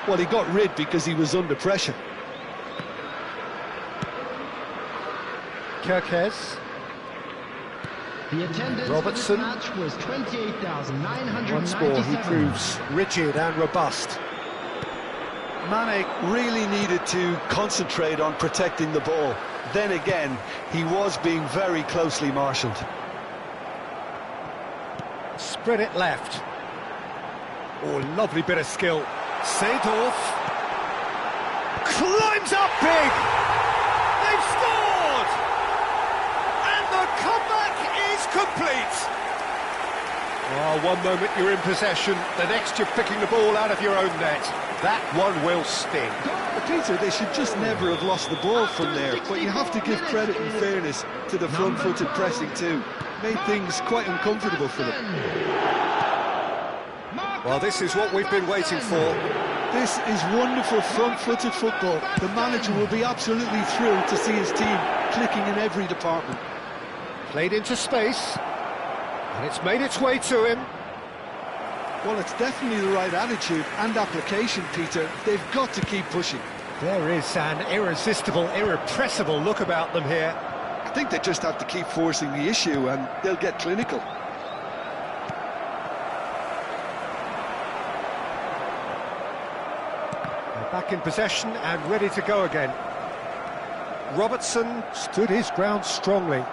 Well, he got rid because he was under pressure. Kerkez. The attendance Robertson. for this match was 28,997. Once more, he proves rigid and robust. Mane really needed to concentrate on protecting the ball. Then again, he was being very closely marshalled. Spread it left. Oh, lovely bit of skill. Seedorf climbs up big. They've scored! And the comeback is complete. Oh, one moment you're in possession, the next you're picking the ball out of your own net. That one will sting. Peter, they should just never have lost the ball from there, but you have to give credit and fairness to the front-footed pressing too. Made things quite uncomfortable for them. Well, this is what we've been waiting for. This is wonderful front-footed football. The manager will be absolutely thrilled to see his team clicking in every department. Played into space, and it's made its way to him. Well, it's definitely the right attitude and application, Peter. They've got to keep pushing. There is an irresistible, irrepressible look about them here. I think they just have to keep forcing the issue and they'll get clinical. They're back in possession and ready to go again. Robertson stood his ground strongly.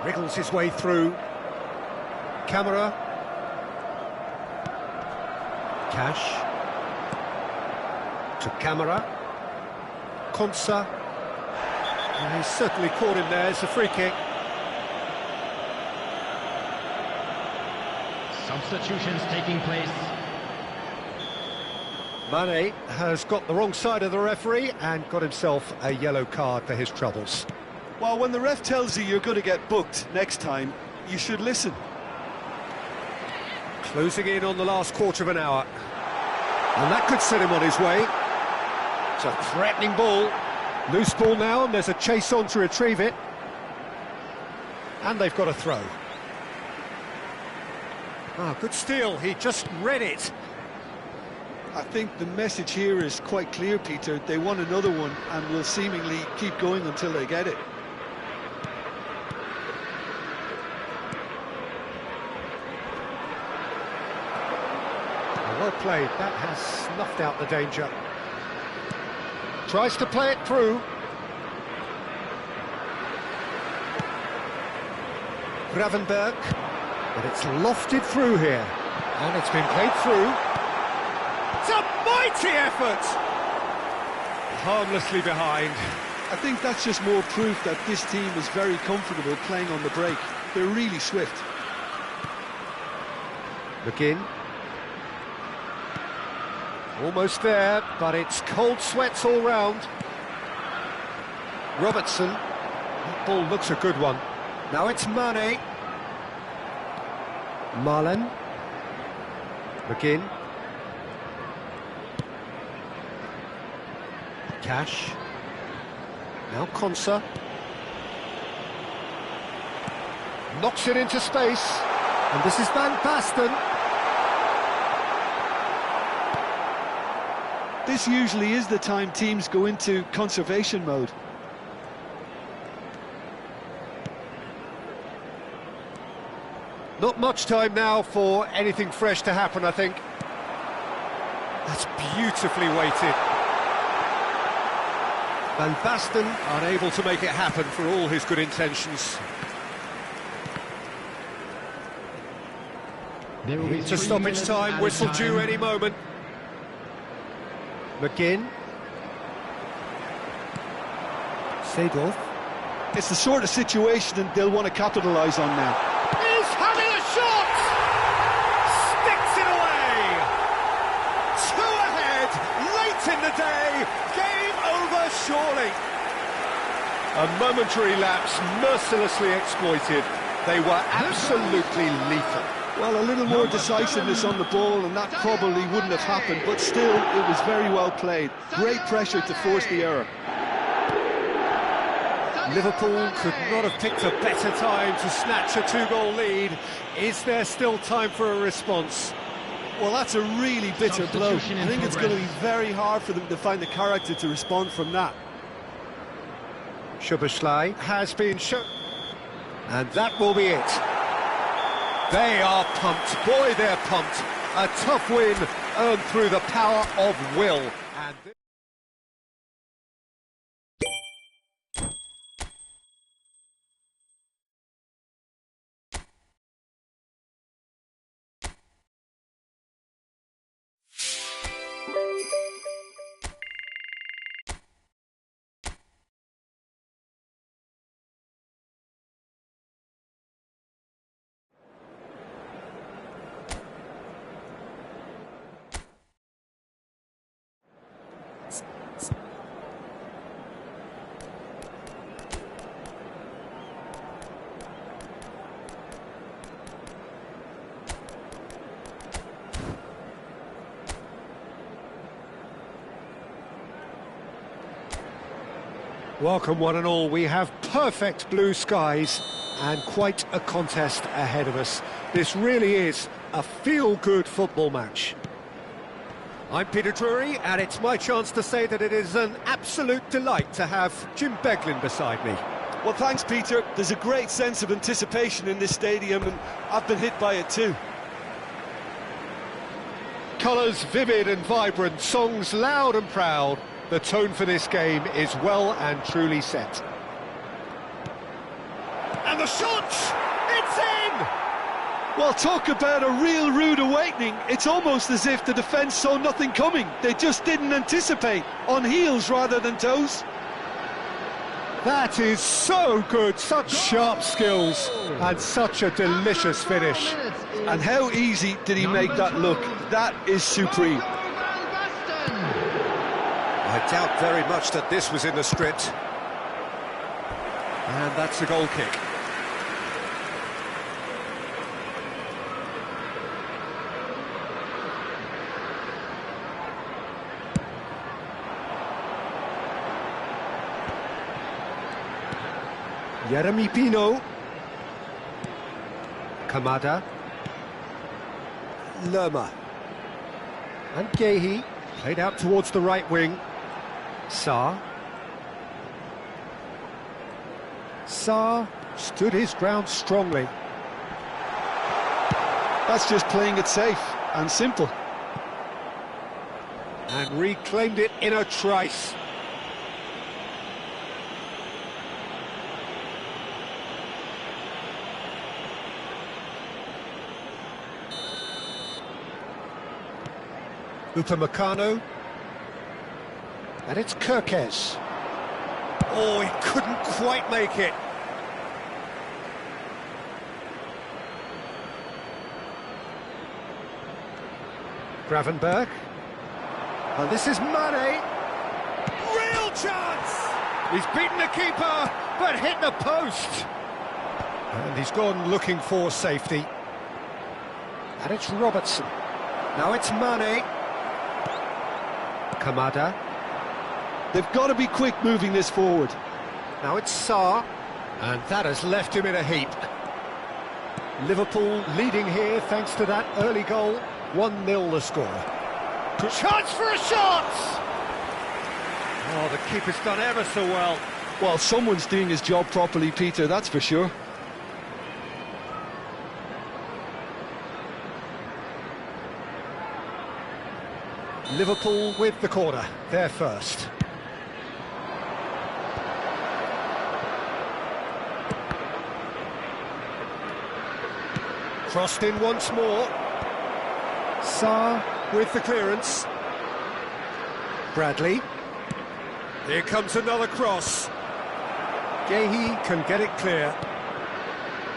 Wriggles his way through. Camera. Cash. To Camera. Konsa. And he's certainly caught him there. It's a free kick. Substitutions taking place. Mane has got the wrong side of the referee and got himself a yellow card for his troubles. Well, when the ref tells you you're going to get booked next time, you should listen. Closing in on the last quarter of an hour. And that could set him on his way. It's a threatening ball. Loose ball now, and there's a chase on to retrieve it. And they've got a throw. Ah, good steal. He just read it. I think the message here is quite clear, Peter. They want another one and will seemingly keep going until they get it. Well played. That has snuffed out the danger. Tries to play it through. Gravenberg. But it's lofted through here. And it's been played through. It's a mighty effort! Harmlessly behind. I think that's just more proof that this team is very comfortable playing on the break. They're really swift. McGinn. Almost there, but it's cold sweats all round. Robertson. That ball looks a good one. Now it's Mane. Marlen. McGinn. Cash. Now Konsa. Knocks it into space. And this is Van Basten. This usually is the time teams go into conservation mode. Not much time now for anything fresh to happen, I think. That's beautifully weighted. Van Basten unable to make it happen for all his good intentions. There will be It's a 3 stoppage minutes time, added whistle time. due any moment. McGinn. Seedorf. It's the sort of situation that they'll want to capitalise on now. He's having a shot! Sticks it away! 2 ahead, late in the day, game over surely. A momentary lapse mercilessly exploited. They were absolutely lethal. Well, a little more decisiveness on the ball and that probably wouldn't have happened, but still, it was very well played. Great pressure to force the error. Liverpool could not have picked a better time to snatch a 2-goal lead. Is there still time for a response? Well, that's a really bitter blow. I Substitution in think it's going to be progress. very hard for them to find the character to respond from that. Szoboszlai has been shown. And that will be it. They are pumped. Boy, they're pumped. A tough win earned through the power of will. And Welcome one and all. We have perfect blue skies and quite a contest ahead of us. This really is a feel-good football match. I'm Peter Drury, and it's my chance to say that it is an absolute delight to have Jim Beglin beside me. Well, thanks, Peter. There's a great sense of anticipation in this stadium, and I've been hit by it too. Colours vivid and vibrant, songs loud and proud. The tone for this game is well and truly set. And the shot! It's in! Well, talk about a real rude awakening. It's almost as if the defence saw nothing coming. They just didn't anticipate, on heels rather than toes. That is so good, such sharp skills, and such a delicious finish. And how easy did he make that look? That is supreme. I doubt very much that this was in the script. And that's a goal kick. Yeremy Pino. Kamada. Lerma. And Gehi, played out towards the right wing. Sarr. Sarr stood his ground strongly. That's just playing it safe and simple. And reclaimed it in a trice. Upamecano. And it's Kerkez. Oh, he couldn't quite make it. Gravenberg. And this is Mane. Real chance! He's beaten the keeper, but hit the post. And he's gone looking for safety. And it's Robertson. Now it's Mane. Kamada. They've got to be quick moving this forward. Now it's Sarr, and that has left him in a heap. Liverpool leading here thanks to that early goal. 1-0 the score. Chance for a shot! Oh, the keeper's done ever so well. Well, someone's doing his job properly, Peter, that's for sure. Liverpool with the corner, they're first. Crossed in once more. Sarr with the clearance. Bradley. Here comes another cross. Gehi can get it clear.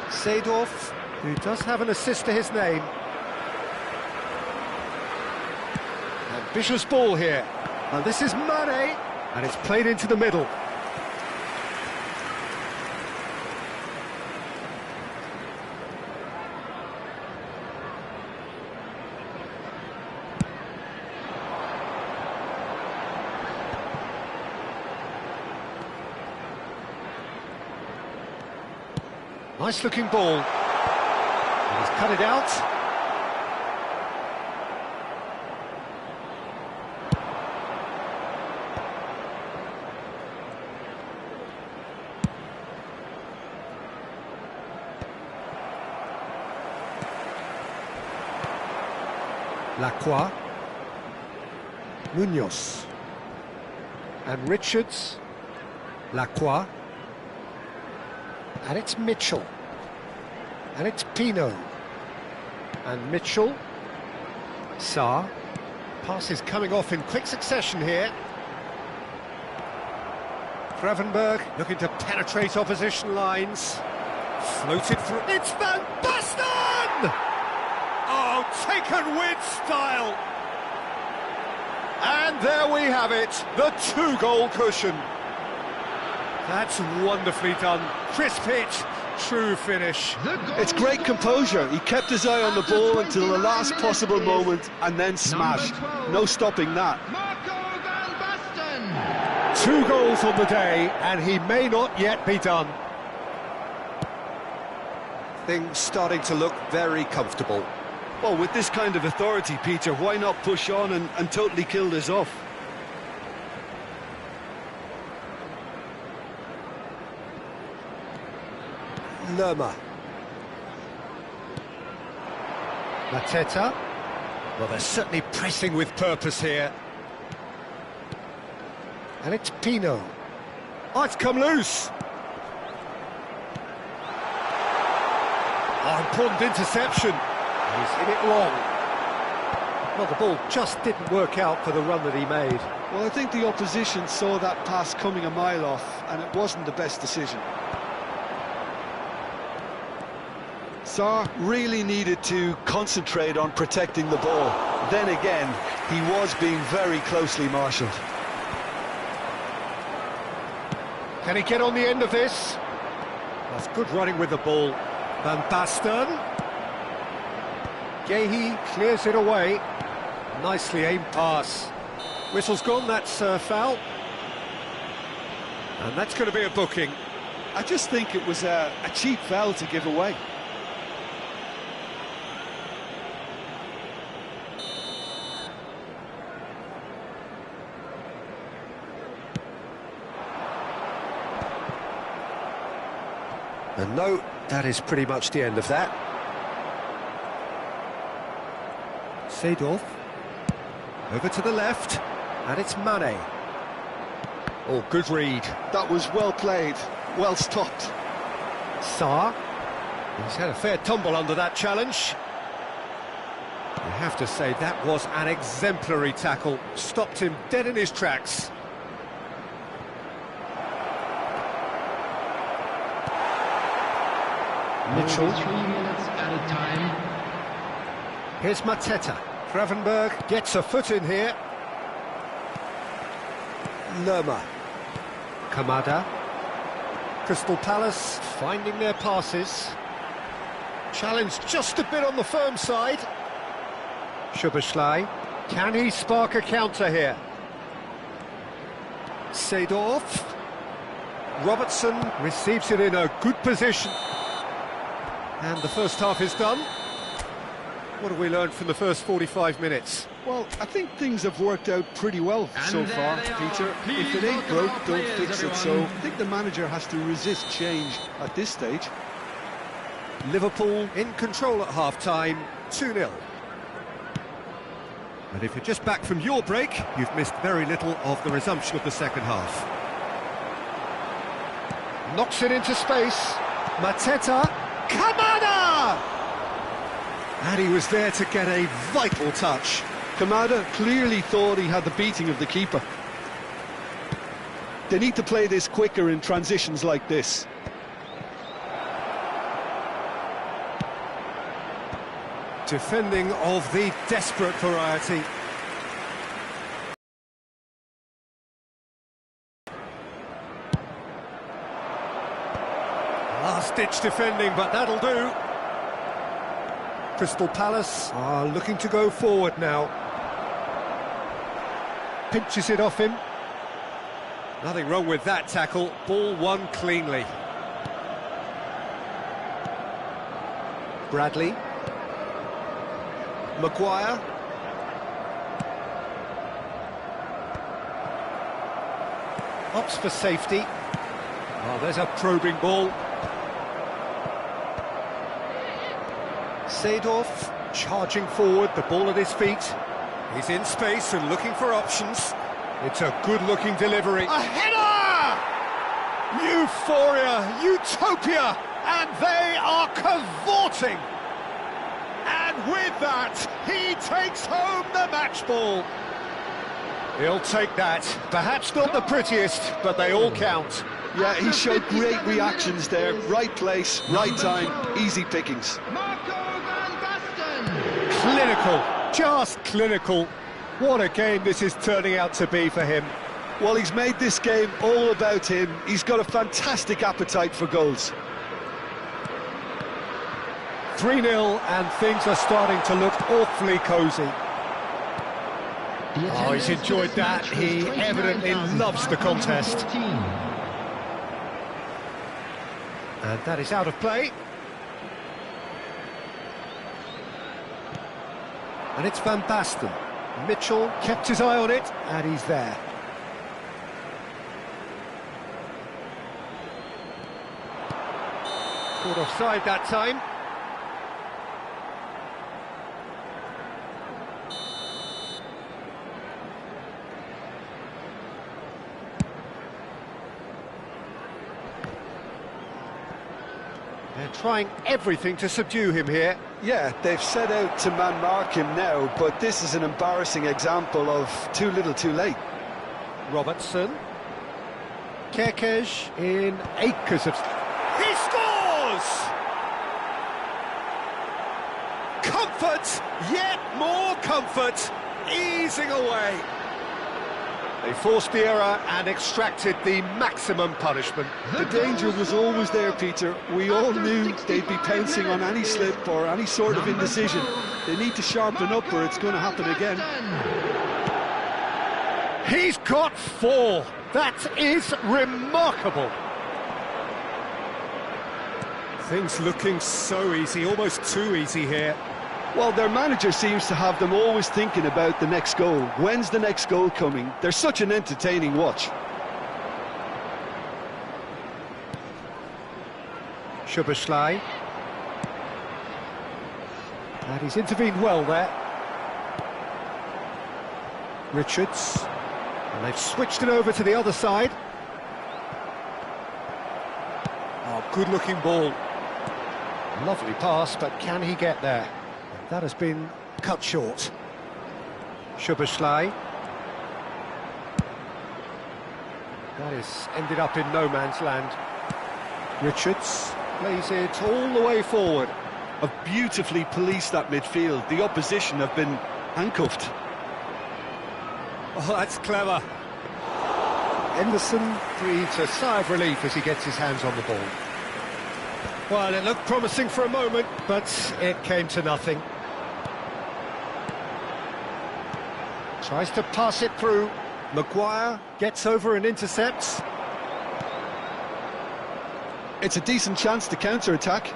Seedorf, who does have an assist to his name. Ambitious ball here. And this is Mane. And it's played into the middle. Nice looking ball. And he's cut it out. Lacroix. Munoz. And Richards. Lacroix. And it's Mitchell. And it's Pino. And Mitchell. Sarr. Pass is coming off in quick succession here. Gravenberg looking to penetrate opposition lines. Floated through. It's Van Basten! Oh, taken with style. And there we have it, the 2-goal cushion. That's wonderfully done. Crisp hit, true finish. It's great composure. He kept his eye on the ball until the last possible moment and then smashed. No stopping that. Marco van Basten. 2 goals on the day, and he may not yet be done. Things starting to look very comfortable. Well, with this kind of authority, Peter, why not push on and totally kill this off? Lerma. Mateta. Well, they're certainly pressing with purpose here. And it's Pino. Oh, it's come loose. Oh, important interception. He's hit it long. Well, the ball just didn't work out for the run that he made. Well, I think the opposition saw that pass coming a mile off, and it wasn't the best decision. Sarr really needed to concentrate on protecting the ball. Then again, he was being very closely marshalled. Can he get on the end of this? That's good running with the ball. Van Basten. Gehi clears it away. Nicely aimed pass. Whistle's gone, that's foul. And that's going to be a booking. I just think it was a cheap foul to give away. And no, that is pretty much the end of that. Seedorf. Over to the left. And it's Mane. Oh, good read. That was well played, well stopped. Sarr. He's had a fair tumble under that challenge. You have to say that was an exemplary tackle. Stopped him dead in his tracks. Mitchell. 3 minutes added time. Here's Mateta. Gravenberg gets a foot in here. Lerma. Kamada. Crystal Palace finding their passes. Challenge just a bit on the firm side. Szoboszlai. Can he spark a counter here? Seedorf. Robertson receives it in a good position. And the first half is done. What have we learned from the first 45 minutes? Well, I think things have worked out pretty well so far, Peter. If it ain't broke, don't fix it. So I think the manager has to resist change at this stage. Liverpool in control at half-time, 2-0. And if you're just back from your break, you've missed very little of the resumption of the second half. Knocks it into space. Mateta. Kamada! And he was there to get a vital touch. Kamada clearly thought he had the beating of the keeper. They need to play this quicker in transitions like this. Defending of the desperate variety. Last-ditch defending, but that'll do. Crystal Palace are looking to go forward now. Pinches it off him. Nothing wrong with that tackle. Ball won cleanly. Bradley. Maguire. Opts for safety. Oh, there's a probing ball. Seedorf charging forward, the ball at his feet. He's in space and looking for options. It's a good-looking delivery. A header! Euphoria, utopia, and they are cavorting. And with that, he takes home the match ball. He'll take that. Perhaps not the prettiest, but they all count. Yeah, he showed great reactions there. Right place, right time, easy pickings. Marco van Basten. Clinical, just clinical. What a game this is turning out to be for him. Well, he's made this game all about him. He's got a fantastic appetite for goals. 3-0 and things are starting to look awfully cosy. Oh, he's enjoyed that. He evidently loves the contest. And that is out of play. And it's Van Basten. Mitchell kept his eye on it, and he's there. Caught offside that time. They're trying everything to subdue him here. Yeah, they've set out to man-mark him now, but this is an embarrassing example of too little too late. Robertson. Kerkez in acres of... He scores! Comfort, yet more comfort, easing away. They forced the error and extracted the maximum punishment. The danger was always there, Peter. We all knew they'd be pouncing on any slip or any sort of indecision. They need to sharpen up or it's going to happen again. He's got 4. That is remarkable. Things looking so easy, almost too easy here. Well, their manager seems to have them always thinking about the next goal. When's the next goal coming? They're such an entertaining watch. Szoboszlai. And he's intervened well there. Richards. And they've switched it over to the other side. Oh, good-looking ball. Lovely pass, but can he get there? That has been cut short. Szoboszlai. That has ended up in no man's land. Richards plays it all the way forward. Have beautifully policed that midfield. The opposition have been handcuffed. Oh, that's clever. Henderson breathes a sigh of relief as he gets his hands on the ball. Well, it looked promising for a moment, but it came to nothing. Tries to pass it through. Maguire gets over and intercepts. It's a decent chance to counter-attack.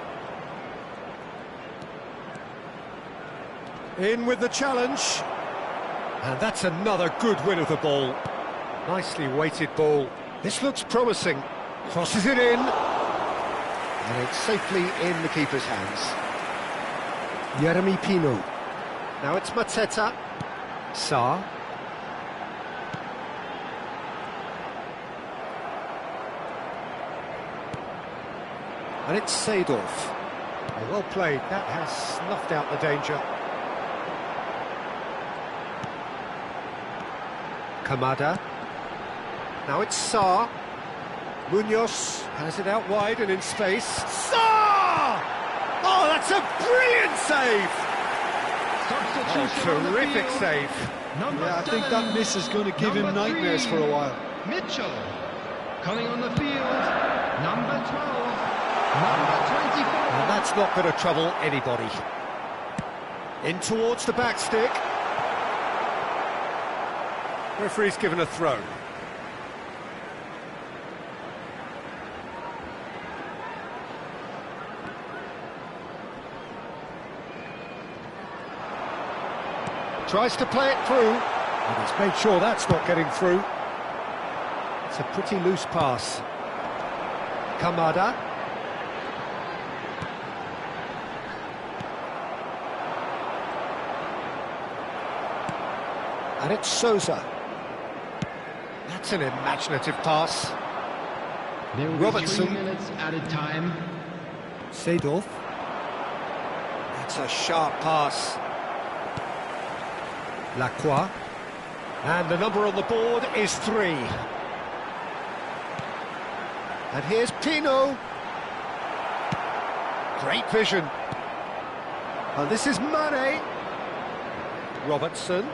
In with the challenge. And that's another good win of the ball. Nicely weighted ball. This looks promising. Crosses it in. And it's safely in the keeper's hands. Yeremy Pino. Now it's Mateta. Sarr. And it's Seedorf. Oh, well played. That has snuffed out the danger. Kamada. Now it's Sarr. Munoz has it out wide and in space. Sarr! Oh, that's a brilliant save! Oh, terrific save. Yeah, I think that miss is going to give him nightmares for a while. Mitchell. Coming on the field, number 12, number 24. And that's not going to trouble anybody. In towards the back stick. Referee's given a throw. Tries to play it through, and he's made sure that's not getting through. It's a pretty loose pass. Kamada. And it's Sousa. That's an imaginative pass. There will Robertson. be 3 minutes added time. Seedorf. That's a sharp pass. Lacroix. And the number on the board is 3. And here's Pino. Great vision. And this is Mane. Robertson.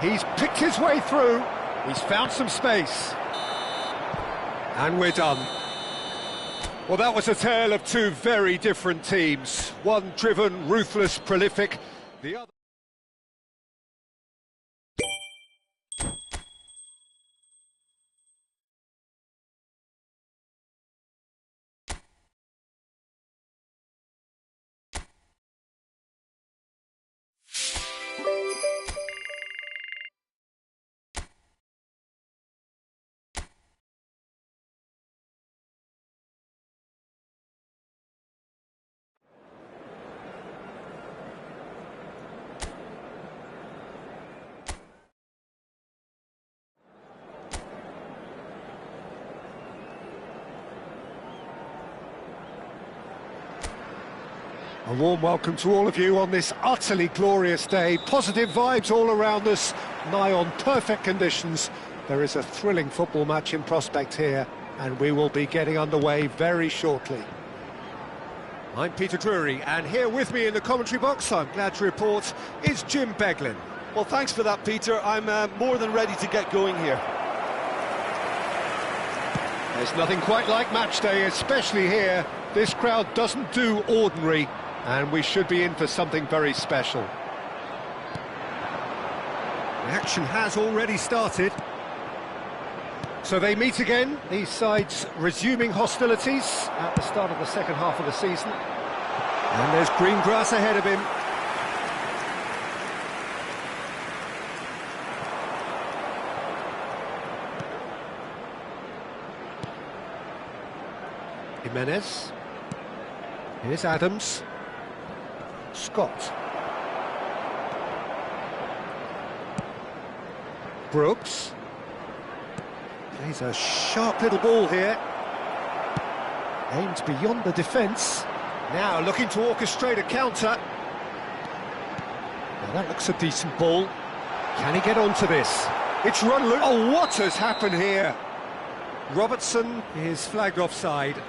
He's picked his way through. He's found some space. And we're done. Well, that was a tale of 2 very different teams. One driven, ruthless, prolific. The other... A warm welcome to all of you on this utterly glorious day. Positive vibes all around us, nigh on perfect conditions. There is a thrilling football match in prospect here, and we will be getting underway very shortly. I'm Peter Drury, and here with me in the commentary box, I'm glad to report, is Jim Beglin. Well, thanks for that, Peter. I'm more than ready to get going here. There's nothing quite like match day, especially here. This crowd doesn't do ordinary, and we should be in for something very special. The action has already started. So they meet again, these sides resuming hostilities at the start of the second half of the season. And there's green grass ahead of him. Jimenez. Here's Adams. Scott. Brooks. Plays a sharp little ball here. Aimed beyond the defence. Now looking to orchestrate a counter. Now that looks a decent ball. Can he get onto this? It's run loose. Oh, what has happened here? Robertson is flagged offside.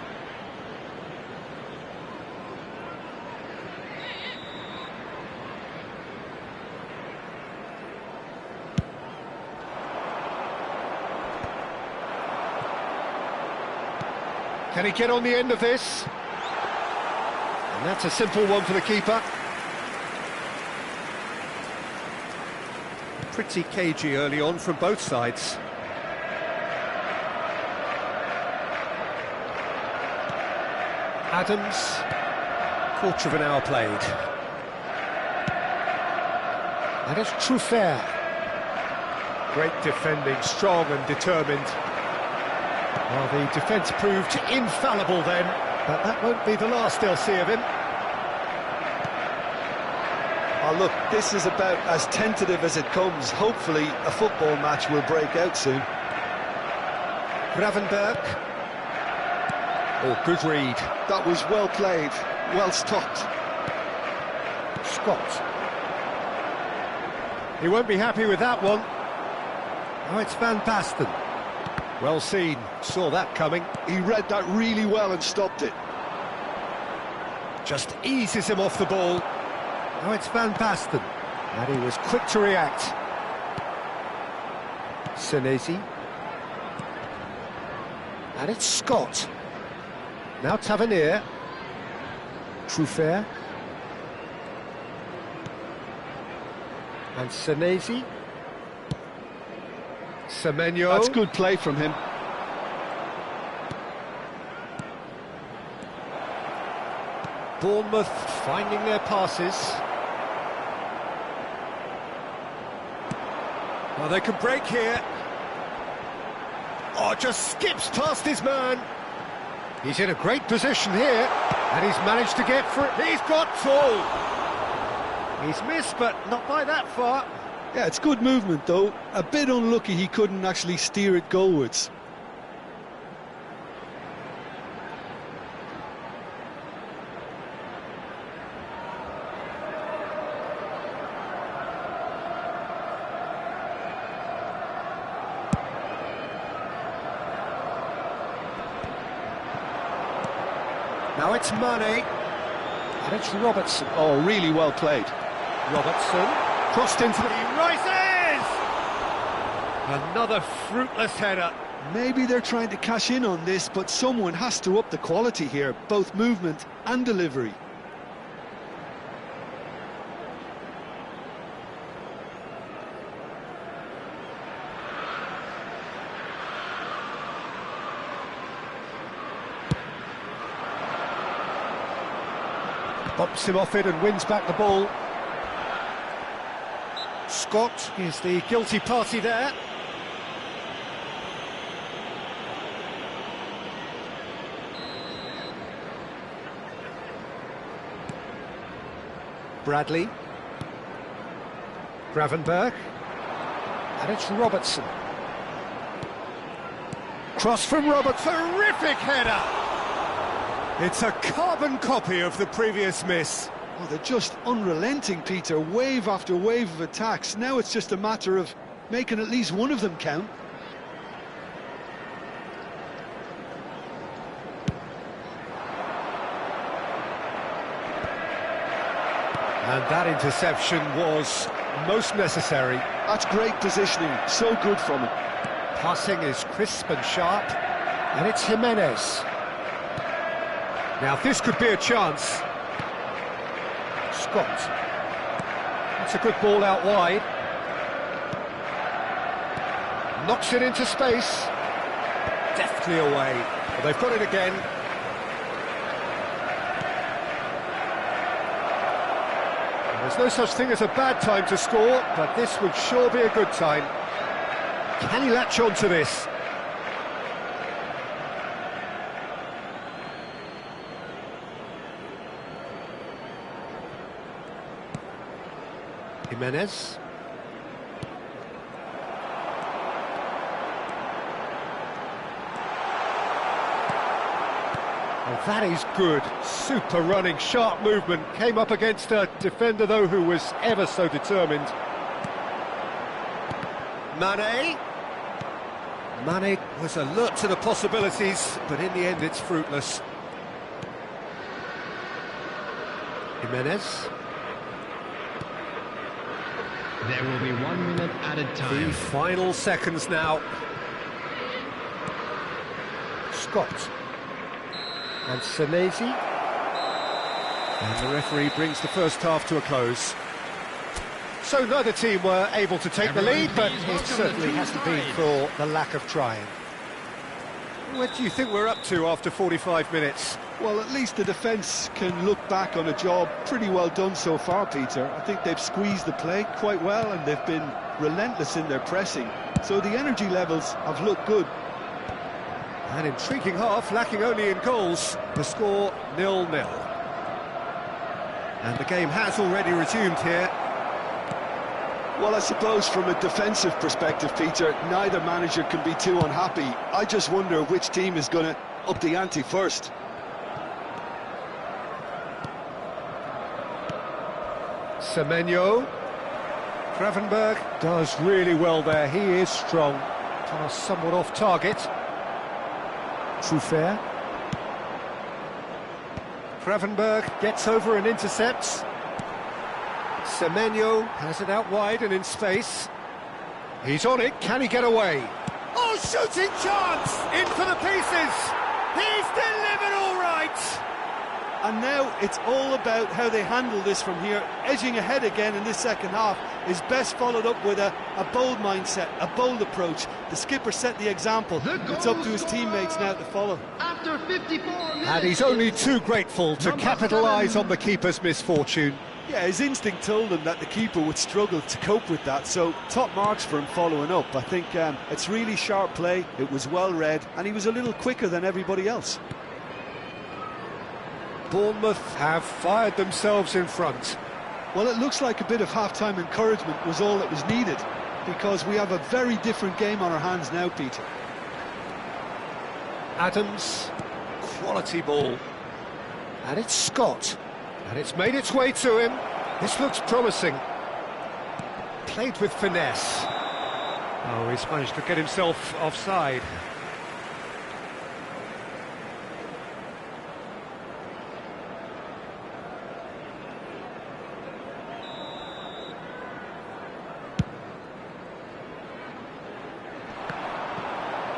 Can he get on the end of this? And that's a simple one for the keeper. Pretty cagey early on from both sides. Adams, quarter of an hour played. And it's Truffert. Great defending, strong and determined. Well, the defence proved infallible then, but that won't be the last they'll see of him. Oh, look, this is about as tentative as it comes. Hopefully, a football match will break out soon. Gravenberg. Oh, good read. That was well played, well stopped. Scott. He won't be happy with that one. Oh, it's Van Basten. Well seen, saw that coming. He read that really well and stopped it. Just eases him off the ball. Now it's Van Basten, and he was quick to react. Senesi. And it's Scott. Now Tavernier. Truffert. And Senesi. Semenyo. That's good play from him. Bournemouth finding their passes. Well, they can break here. Oh, just skips past his man. He's in a great position here, and he's managed to get through. He's got full. He's missed, but not by that far. Yeah, it's good movement, though. A bit unlucky he couldn't actually steer it goalwards. Now it's Mane, and it's Robertson. Oh, really well played. Robertson. Crossed into the... He rises! Another fruitless header. Maybe they're trying to cash in on this, but someone has to up the quality here, both movement and delivery. Bops him off it and wins back the ball. Scott is the guilty party there. Bradley. Gravenberg. And it's Robertson. Cross from Robertson. Terrific header! It's a carbon copy of the previous miss. Oh, they're just unrelenting, Peter. Wave after wave of attacks. Now it's just a matter of making at least one of them count. And that interception was most necessary. That's great positioning, so good from him. Passing is crisp and sharp, and it's Jimenez. Now this could be a chance. Scott. That's a good ball out wide. Knocks it into space. Deftly away. Well, they've got it again. There's no such thing as a bad time to score, but this would sure be a good time. Can he latch on to this? Jimenez. Oh, that is good. Super running, sharp movement. Came up against a defender, though, who was ever so determined. Mane. Mane was alert to the possibilities, but in the end it's fruitless. Jimenez. There will be 1 minute added time. The final seconds now. Scott. And Senesi. And the referee brings the first half to a close. So neither team were able to take the lead, but it certainly hasn't been for the lack of trying. What do you think we're up to after 45 minutes? Well, at least the defence can look back on a job pretty well done so far, Peter. I think they've squeezed the play quite well and they've been relentless in their pressing. So the energy levels have looked good. An intriguing half, lacking only in goals. The score 0-0. And the game has already resumed here. Well, I suppose from a defensive perspective, Peter, neither manager can be too unhappy. I just wonder which team is going to up the ante first. Semenyo. Gravenberg does really well there. He is strong. Pass somewhat off target. Truffert. Gravenberg gets over and intercepts. Semenyo has it out wide and in space. He's on it, can he get away? Oh, shooting chance! In for the pieces! He's delivered all right! And now it's all about how they handle this from here. Edging ahead again in this second half is best followed up with a bold mindset, a bold approach. The skipper set the example. It's up to his teammates now to follow. After 54 minutes. And he's only too grateful to capitalise on the keeper's misfortune. Yeah, his instinct told him that the keeper would struggle to cope with that, so top marks for him following up. I think it's really sharp play, it was well read, and he was a little quicker than everybody else. Bournemouth have fired themselves in front. Well, it looks like a bit of half-time encouragement was all that was needed, because we have a very different game on our hands now, Peter. Adams, quality ball. And it's Scott. And it's made its way to him. This looks promising. Played with finesse. Oh, he's managed to get himself offside.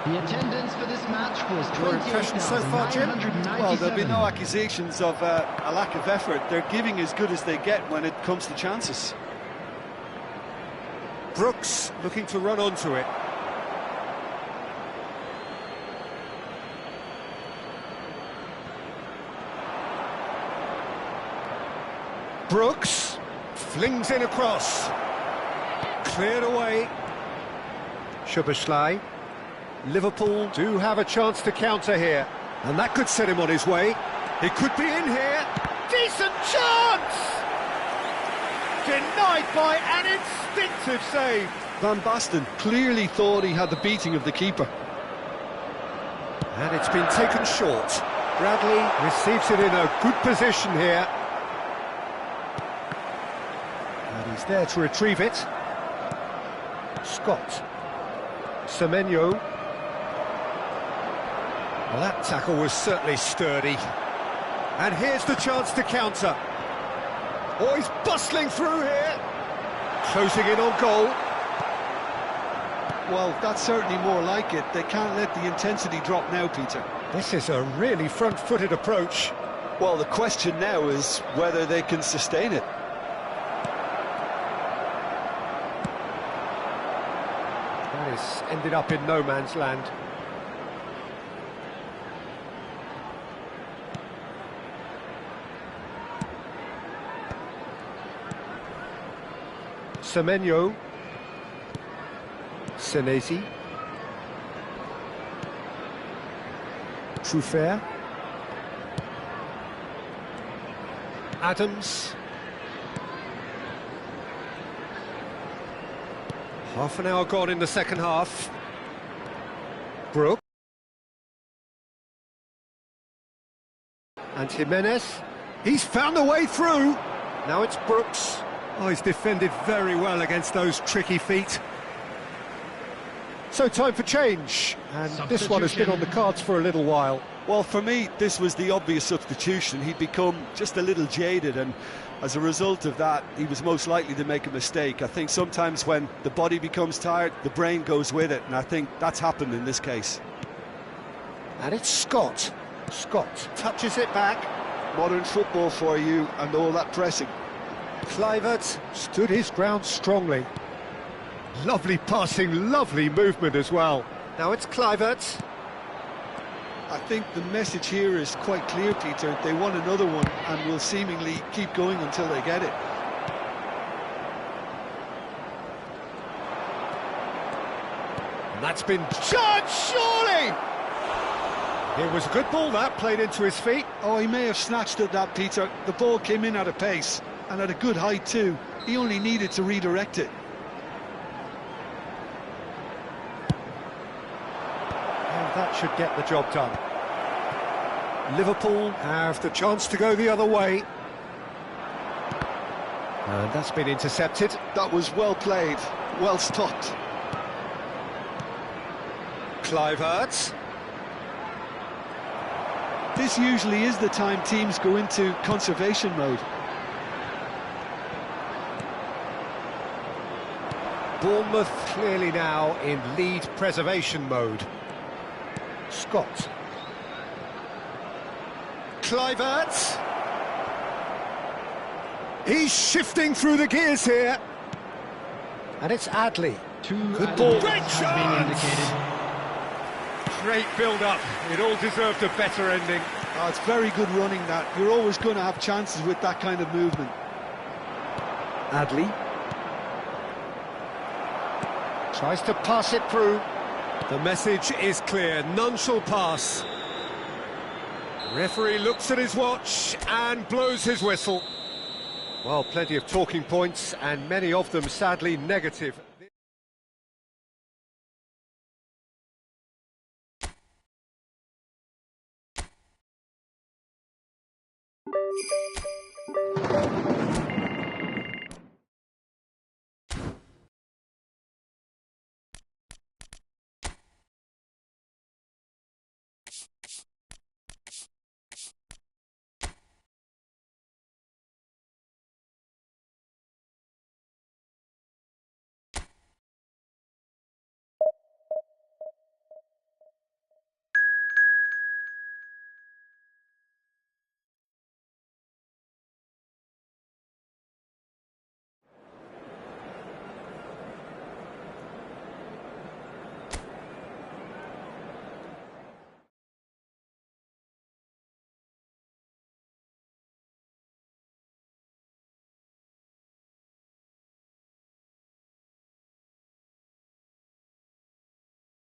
The attendance for this match was Your impression so far, Jim? 28,997. Well, there'll be no accusations of a lack of effort. They're giving as good as they get when it comes to chances. Brooks looking to run onto it. Brooks flings in across. Cleared away. Szoboszlai. Liverpool do have a chance to counter here, and that could set him on his way. He could be in here. Decent chance! Denied by an instinctive save. Van Basten clearly thought he had the beating of the keeper. And it's been taken short. Bradley receives it in a good position here. And he's there to retrieve it. Scott. Semenyo. Well, that tackle was certainly sturdy. And here's the chance to counter. Oh, he's bustling through here. Closing in on goal. Well, that's certainly more like it. They can't let the intensity drop now, Peter. This is a really front-footed approach. Well, the question now is whether they can sustain it. That has ended up in no man's land. Semenyo. Senesi. Truffert. Adams. Half an hour gone in the second half. Brook. And Jimenez. He's found a way through. Now it's Brooks. Oh, he's defended very well against those tricky feet. So time for change, and this one has been on the cards for a little while. Well, for me, this was the obvious substitution. He'd become just a little jaded, and as a result of that, he was most likely to make a mistake. I think sometimes when the body becomes tired, the brain goes with it, and I think that's happened in this case. And it's Scott. Scott touches it back. Modern football for you, and all that pressing. Kluivert stood his ground strongly. Lovely passing, lovely movement as well. Now it's Kluivert. I think the message here is quite clear, Peter. They want another one and will seemingly keep going until they get it. And that's been judged, surely! It was a good ball, that, played into his feet. Oh, he may have snatched at that, Peter. The ball came in at a pace, and at a good height too. He only needed to redirect it. That should get the job done. Liverpool have the chance to go the other way. And that's been intercepted. That was well played, well stopped. Kluivert. This usually is the time teams go into conservation mode. Bournemouth clearly now in lead preservation mode. Scott. Kluivert. He's shifting through the gears here. And it's Adley. Good ball. Great chance! Great build-up. It all deserved a better ending. Oh, it's very good running, that. You're always going to have chances with that kind of movement. Adley. Tries to pass it through. The message is clear, none shall pass. Referee looks at his watch and blows his whistle. Well, plenty of talking points, and many of them sadly negative.